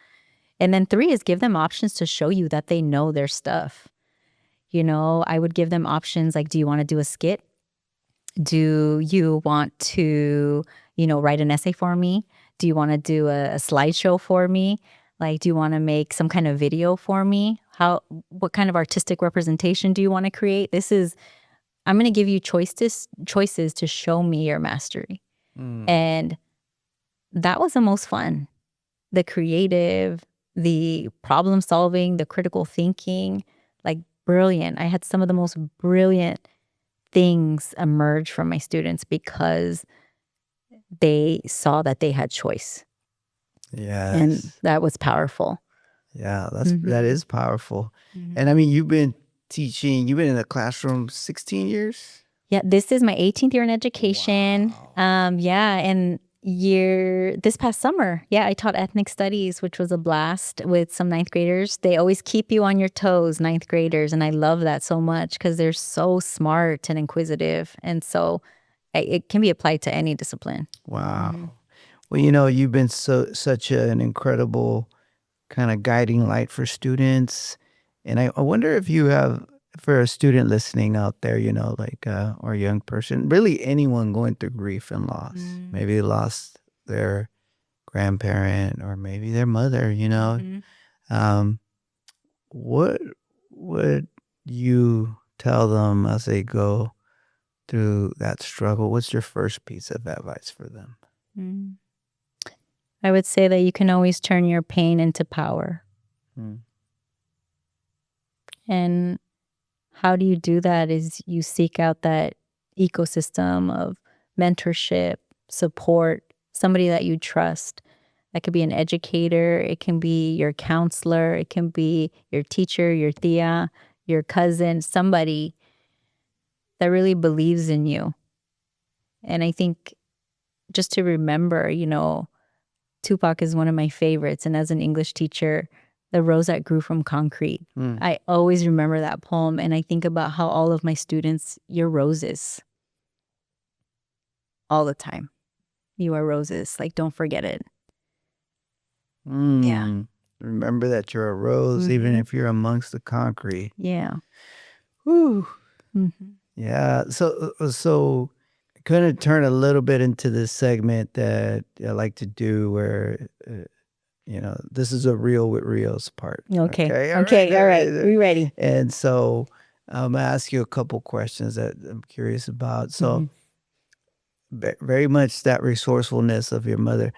And then 3 is give them options to show you that they know their stuff. I would give them options like, do you want to do a skit? Do you want to, write an essay for me? Do you want to do a slideshow for me? Do you want to make some kind of video for me? what kind of artistic representation do you want to create? I'm going to give you choices to show me your mastery. And that was the most fun. The creative, the problem solving, the critical thinking, like brilliant. I had some of the most brilliant things emerge from my students because they saw that they had choice. Yes. And that was powerful. Yeah, that is powerful. And I mean, you've been in the classroom 16 years? Yeah, this is my 18th year in education. Wow. And this past summer, I taught ethnic studies, which was a blast with some ninth graders. They always keep you on your toes, ninth graders, and I love that so much because they're so smart and inquisitive, and so it can be applied to any discipline. Wow. Well, you've been such an incredible kind of guiding light for students, and I wonder if you have, for a student listening out there, or a young person, really anyone going through grief and loss. Maybe they lost their grandparent or maybe their mother, what would you tell them as they go through that struggle? What's your first piece of advice for them? I would say that you can always turn your pain into power. And how do you do that is you seek out that ecosystem of mentorship, support, somebody that you trust. That could be an educator, it can be your counselor, it can be your teacher, your tia, your cousin, somebody that really believes in you. And I think just to remember, Tupac is one of my favorites. And as an English teacher, The Rose That Grew from Concrete. I always remember that poem, and I think about how all of my students, you're roses. All the time. You are roses. Like, don't forget it. Yeah. Remember that you're a rose, even if you're amongst the concrete. Yeah. Whew. Yeah. So kind of turn a little bit into this segment that I like to do where, this is a real with Rios part. Okay. All right. We ready. And so I'm going to ask you a couple questions that I'm curious about. So very much that resourcefulness of your mother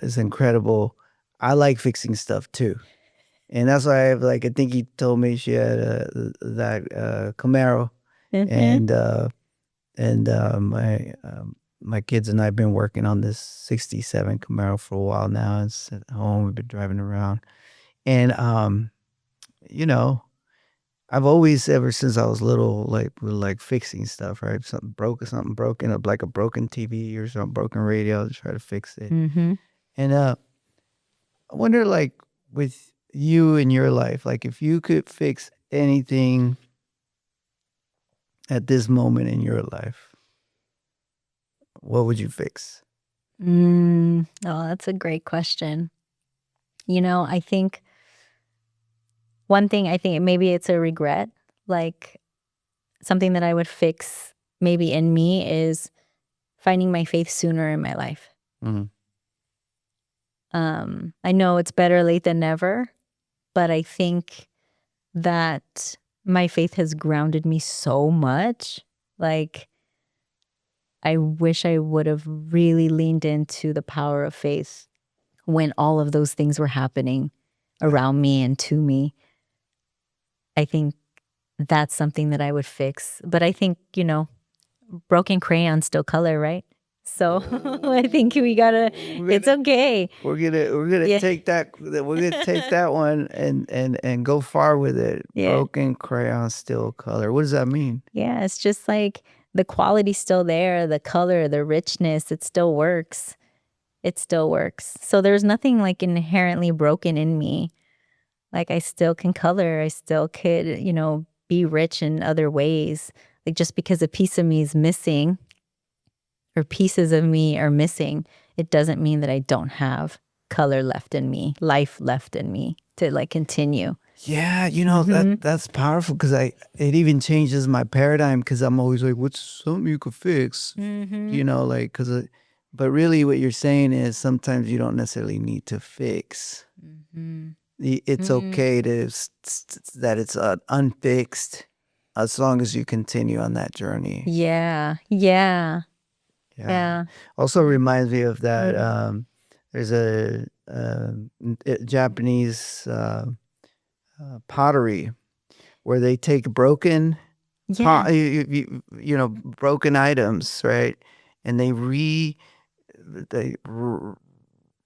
is incredible. I like fixing stuff too. And that's why I think he told me she had that Camaro. And my kids and I have been working on this 67 Camaro for a while now. It's at home. We've been driving around. And, I've always, ever since I was little, we're fixing stuff, right? Something broken, like a broken TV or something, broken radio, to try to fix it. And I wonder, with you in your life, if you could fix anything at this moment in your life, what would you fix? Oh, that's a great question. I think one thing, maybe it's a regret, something that I would fix maybe in me is finding my faith sooner in my life. I know it's better late than never, but I think that my faith has grounded me so much. I wish I would have really leaned into the power of faith when all of those things were happening around me and to me. I think that's something that I would fix. But I think, broken crayons still color, right? So I think it's okay. We're gonna take that. We're gonna take that one and go far with it. Yeah. Broken crayon still color. What does that mean? Yeah, it's just the quality's still there, the color, the richness, it still works. It still works. So there's nothing inherently broken in me. I still can color. I still could, be rich in other ways. Just because a piece of me is missing or pieces of me are missing, it doesn't mean that I don't have color left in me, life left in me to continue. Yeah, that's powerful because it even changes my paradigm because I'm always what's something you could fix? But really what you're saying is sometimes you don't necessarily need to fix. it's okay to that it's unfixed as long as you continue on that journey. Yeah. Yeah. Yeah. Yeah. Also reminds me of that. There's a Japanese pottery where they take broken Yeah. broken items, right, and they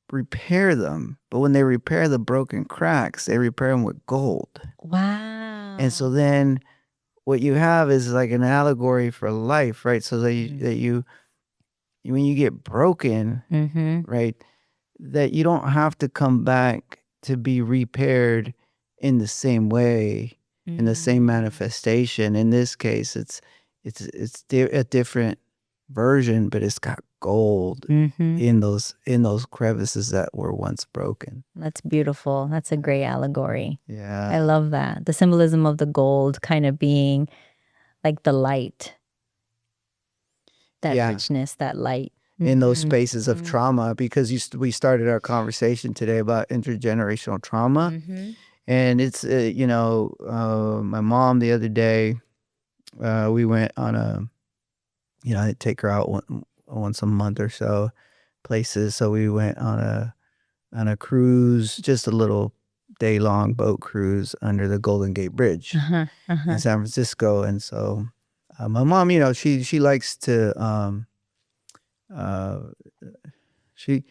repair them. But when they repair the broken cracks, they repair them with gold. Wow. And so then what you have is like an allegory for life, right? So that you when you get broken, right, that you don't have to come back to be repaired in the same way, in the same manifestation. In this case, a different version, but it's got gold in those crevices that were once broken. That's beautiful. That's a great allegory. I Yeah. love that. The symbolism of the gold kind of being like the light, that Yeah. richness, that light. In those spaces of trauma, because we started our conversation today about intergenerational trauma. And it's, my mom the other day, we went on I take her out once a month or so places. So we went on a cruise, just a little day-long boat cruise under the Golden Gate Bridge in San Francisco. And so my mom, she likes to, she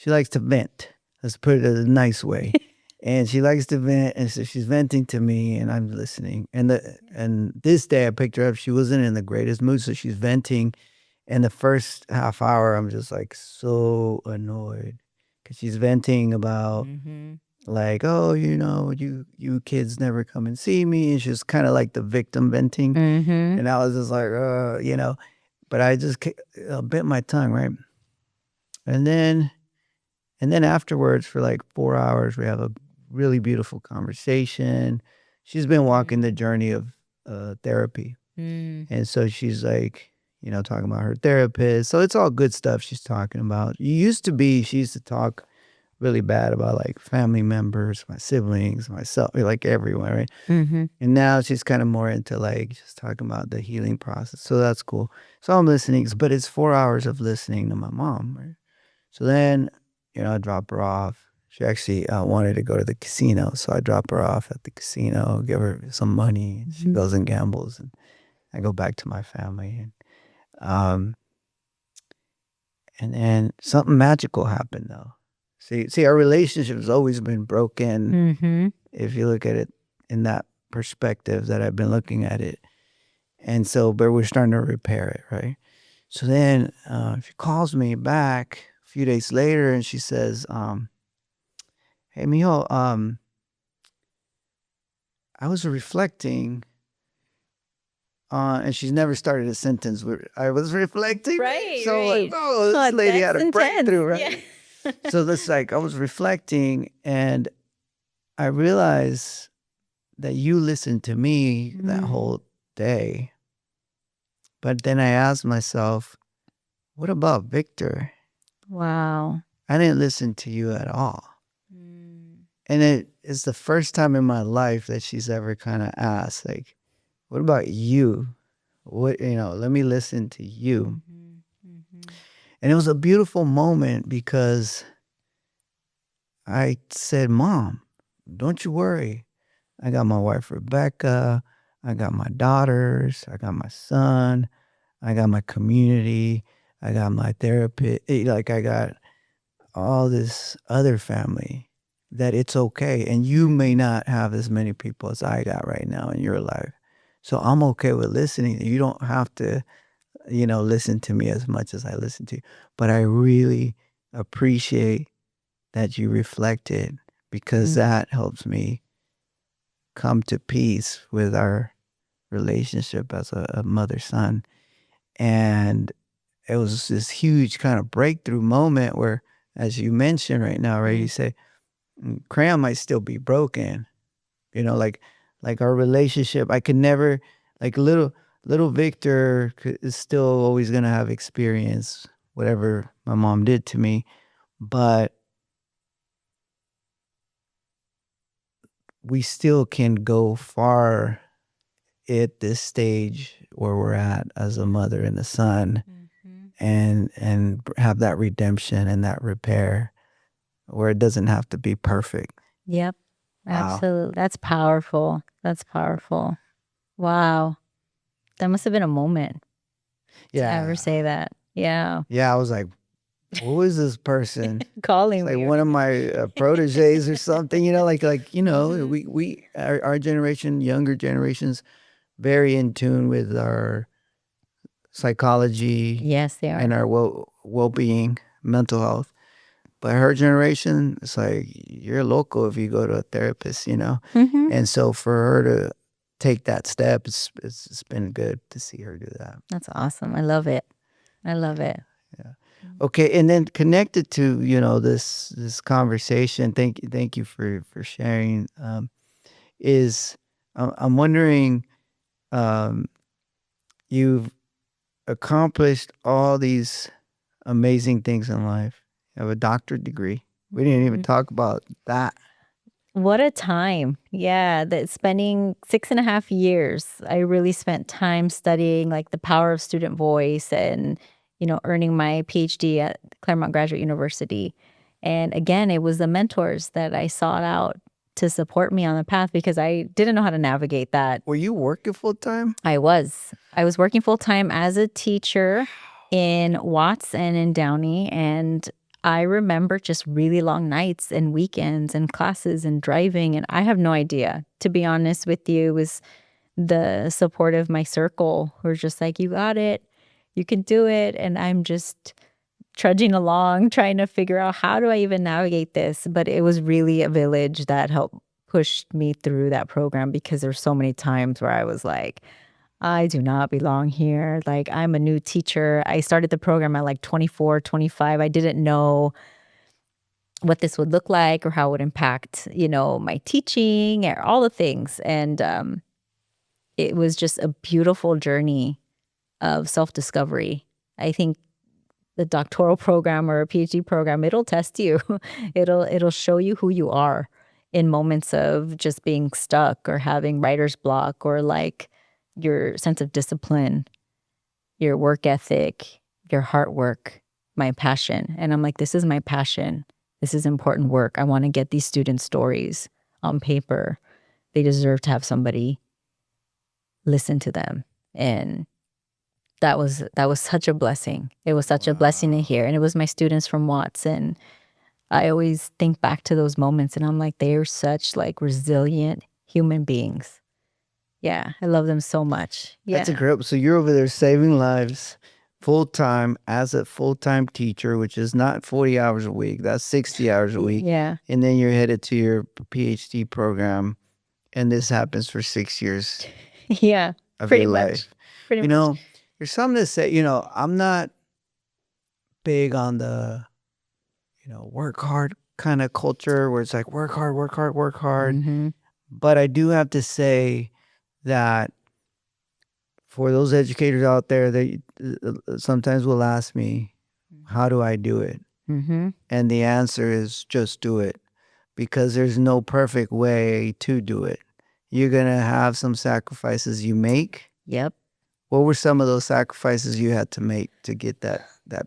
likes to vent. Let's put it in a nice way. And she likes to vent, and so she's venting to me, and I'm listening. And this day I picked her up. She wasn't in the greatest mood, so she's venting. And the first half hour, I'm just like so annoyed because she's venting about like, oh, you kids never come and see me, and she's kind of like the victim venting. And I was just like, but I just bit my tongue, right? And then afterwards, for like 4 hours, we have a really beautiful conversation. She's been walking the journey of therapy. And so she's like, talking about her therapist. So it's all good stuff she's talking about. She used to talk really bad about like family members, my siblings, myself, like everyone, right? And now she's kind of more into like just talking about the healing process. So that's cool. So I'm listening, but it's 4 hours of listening to my mom, right? So then, I drop her off. She actually wanted to go to the casino. So I drop her off at the casino, give her some money. And she goes and gambles. And I go back to my family. And then something magical happened, though. See, our relationship has always been broken. If you look at it in that perspective that I've been looking at it. And so, but we're starting to repair it, right? So then she calls me back a few days later, and she says, hey, mijo, I was reflecting on, and she's never started a sentence where I was reflecting. Right, So right. like, oh, this lady had a breakthrough, right? Yeah. So this like, I was reflecting, and I realized that you listened to me that whole day. But then I asked myself, what about Victor? Wow. I didn't listen to you at all. And it is the first time in my life that she's ever kind of asked, like, what about you? What, let me listen to you. And it was a beautiful moment because I said, Mom, don't you worry. I got my wife, Rebecca. I got my daughters. I got my son. I got my community. I got my therapist. Like, I got all this other family, that it's okay. And you may not have as many people as I got right now in your life. So I'm okay with listening. You don't have to, listen to me as much as I listen to you. But I really appreciate that you reflected, because that helps me come to peace with our relationship as a mother-son. And it was this huge kind of breakthrough moment where, as you mentioned right now, right, you say, crayon might still be broken, like our relationship. I could never, like little Victor is still always gonna have experience whatever my mom did to me, but we still can go far at this stage where we're at as a mother and a son, and have that redemption and that repair where it doesn't have to be perfect. Yep. Wow. Absolutely. That's powerful. That's powerful. Wow. That must have been a moment to Yeah. ever say that. Yeah. Yeah, I was like, who is this person? Calling It's like me. one of my proteges or something, our generation, younger generations, very in tune with our psychology Yes, they are. and our well-being, mental health. But her generation, it's like, you're local if you go to a therapist, Mhm. And so for her to take that step, it's been good to see her do that. That's awesome. I love it. I love it. Okay, and then connected to this conversation, thank you for sharing. Is I'm wondering, um, you've accomplished all these amazing things in life. You have a doctorate degree. We didn't even talk about that. What a time. Yeah. That spending 6.5 years, I really spent time studying like the power of student voice and, earning my PhD at Claremont Graduate University. And again, it was the mentors that I sought out to support me on the path because I didn't know how to navigate that. Were you working full time? I was working full time as a teacher in Watts and in Downey. And I remember just really long nights and weekends and classes and driving. And I have no idea, to be honest with you, it was the support of my circle who were just like, you got it, you can do it. And I'm just trudging along, trying to figure out how do I even navigate this. But it was really a village that helped push me through that program because there's so many times where I was like, I do not belong here. Like, I'm a new teacher. I started the program at like 24, 25. I didn't know what this would look like or how it would impact, my teaching or all the things. And it was just a beautiful journey of self-discovery. I think the doctoral program or a PhD program, it'll test you. It'll show you who you are in moments of just being stuck or having writer's block or like your sense of discipline, your work ethic, your heart work, my passion. And I'm like, this is my passion. This is important work. I want to get these students' stories on paper. They deserve to have somebody listen to them. And that was such a blessing. It was such a blessing to hear. And it was my students from Watts. And I always think back to those moments and I'm like, they are such like resilient human beings. Yeah, I love them so much. Yeah. That's a great. So you're over there saving lives full time as a full time teacher, which is not 40 hours a week. That's 60 hours a week. Yeah. And then you're headed to your PhD program, and this happens for 6 years Yeah. of Pretty your much. life. Pretty much. There's something to say. I'm not big on the work hard kind of culture where it's like work hard, work hard, work hard. Mhm. But I do have to say that for those educators out there, they sometimes will ask me, how do I do it? Mhm. And the answer is just do it, because there's no perfect way to do it. You're going to have some sacrifices you make. Yep. What were some of those sacrifices you had to make to get that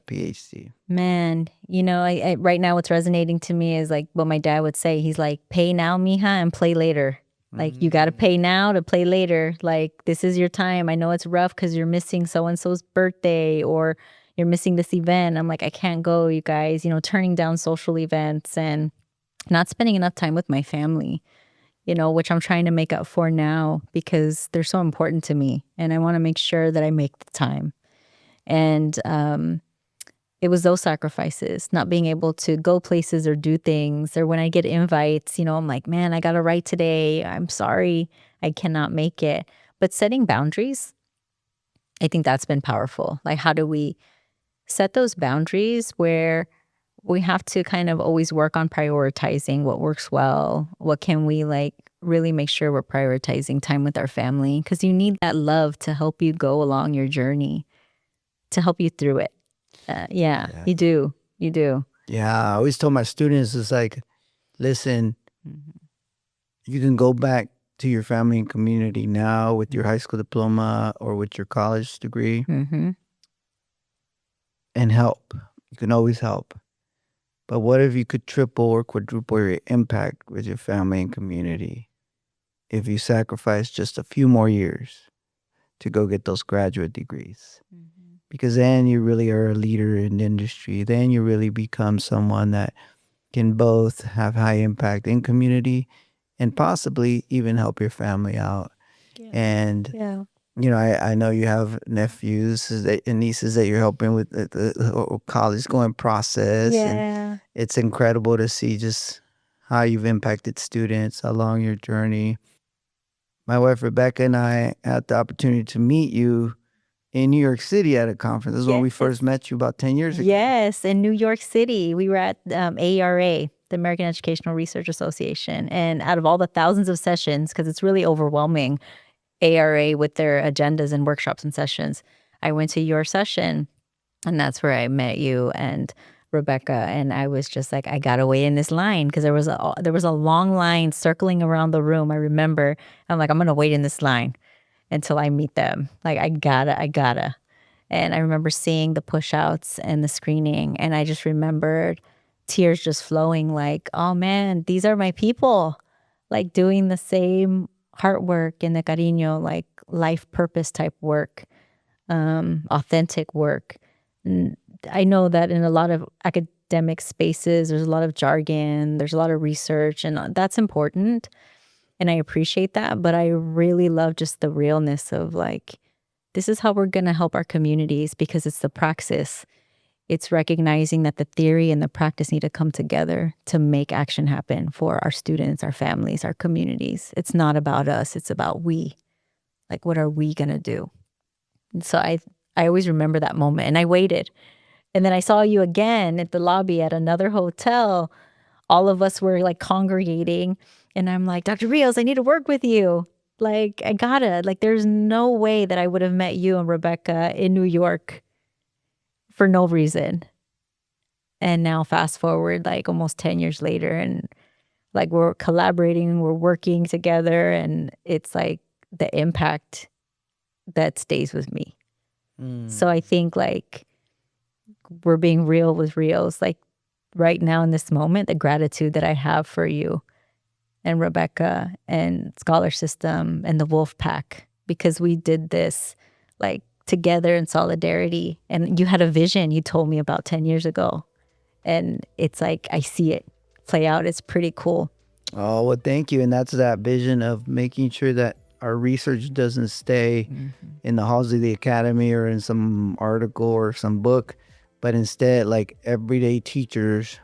PhD? Man, I right now what's resonating to me is like what my dad would say. He's like, pay now, mija, and play later. Like, you got to pay now to play later. Like, this is your time. I know it's rough because you're missing so-and-so's birthday or you're missing this event. I'm like, I can't go, you guys, turning down social events and not spending enough time with my family, which I'm trying to make up for now because they're so important to me. And I want to make sure that I make the time. And it was those sacrifices, not being able to go places or do things. Or when I get invites, I'm like, man, I got to write today. I'm sorry, I cannot make it. But setting boundaries, I think that's been powerful. Like, how do we set those boundaries where we have to kind of always work on prioritizing what works well? What can we like really make sure we're prioritizing time with our family? Because you need that love to help you go along your journey, to help you through it. Yeah, you do. Yeah, I always told my students, it's like, listen, you can go back to your family and community now with your high school diploma or with your college degree Mm-hmm. and help. You can always help. But what if you could triple or quadruple your impact with your family and community if you sacrifice just a few more years to go get those graduate degrees? Mm-hmm. Because then you really are a leader in the industry. Then you really become someone that can both have high impact in community and possibly even help your family out. Yeah. And Yeah. I know you have nephews and nieces that you're helping with the college going process, and Yeah. it's incredible to see just how you've impacted students along your journey. My wife Rebecca and I had the opportunity to meet you in New York City at a conference. This is when we first met you about 10 years ago. Yes, in New York City. We were at AERA, the American Educational Research Association. And out of all the thousands of sessions, because it's really overwhelming, ARA with their agendas and workshops and sessions, I went to your session, and that's where I met you and Rebecca. And I was just like, I gotta wait in this line because there was a long line circling around the room. I remember. I'm like, I'm gonna wait in this line until I meet them. Like, I gotta. And I remember seeing the push outs and the screening, and I just remembered tears just flowing like, oh man, these are my people, like doing the same heart work and the cariño, like life purpose type work, authentic work. And I know that in a lot of academic spaces, there's a lot of jargon, there's a lot of research, and that's important. And I appreciate that. But I really love just the realness of like, this is how we're going to help our communities because it's the praxis. It's recognizing that the theory and the practice need to come together to make action happen for our students, our families, our communities. It's not about us. It's about we. Like, what are we going to do? And so I always remember that moment. And I waited. And then I saw you again at the lobby at another hotel. All of us were like congregating. And I'm like, Dr. Rios, I need to work with you. Like, I gotta. Like, there's no way that I would have met you and Rebecca in New York for no reason. And now fast forward like almost 10 years later, and like we're collaborating, we're working together, and it's like the impact that stays with me. So I think like we're being real with Rios. Like right now in this moment, the gratitude that I have for you and Rebecca and Scholar System and the Wolf Pack, because we did this like together in solidarity. And you had a vision you told me about 10 years ago. And it's like, I see it play out. It's pretty cool. Oh, well, thank you. And that's that vision of making sure that our research doesn't stay in the halls of the academy or in some article or some book, but instead, like everyday teachers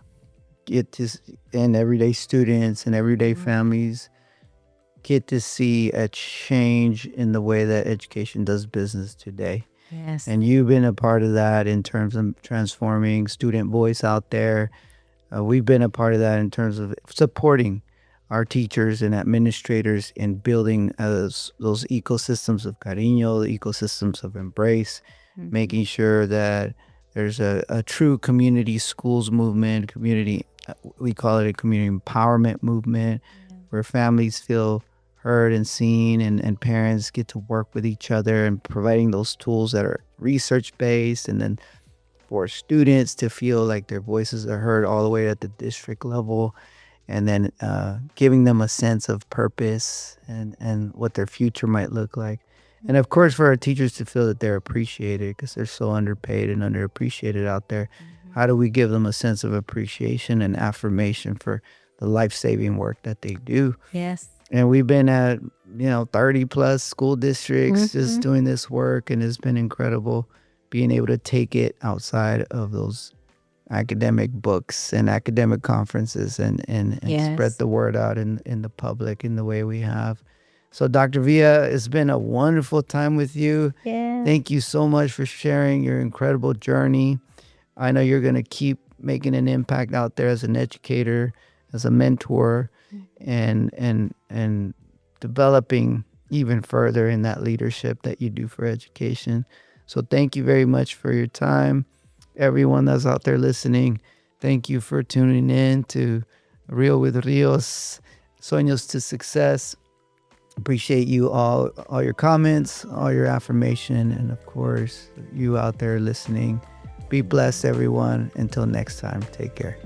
get to, and everyday students and everyday families get to see a change in the way that education does business today. Yes. And you've been a part of that in terms of transforming student voice out there. We've been a part of that in terms of supporting our teachers and administrators in building those ecosystems of cariño, the ecosystems of embrace, making sure that there's a true community schools movement, we call it a community empowerment movement, where families feel heard and seen, and parents get to work with each other and providing those tools that are research-based, and then for students to feel like their voices are heard all the way at the district level, and then giving them a sense of purpose and what their future might look like. And of course, for our teachers to feel that they're appreciated because they're so underpaid and underappreciated out there. How do we give them a sense of appreciation and affirmation for the life-saving work that they do? Yes. And we've been at, 30 plus school districts just doing this work, and it's been incredible being able to take it outside of those academic books and academic conferences and spread the word out in the public in the way we have. So Dr. Villa, it's been a wonderful time with you. Yeah. Thank you so much for sharing your incredible journey. I know you're going to keep making an impact out there as an educator, as a mentor, and developing even further in that leadership that you do for education. So thank you very much for your time. Everyone that's out there listening, thank you for tuning in to Real with Rios. Sueños to Success. Appreciate you all your comments, all your affirmation, and of course, you out there listening. Be blessed, everyone. Until next time, take care.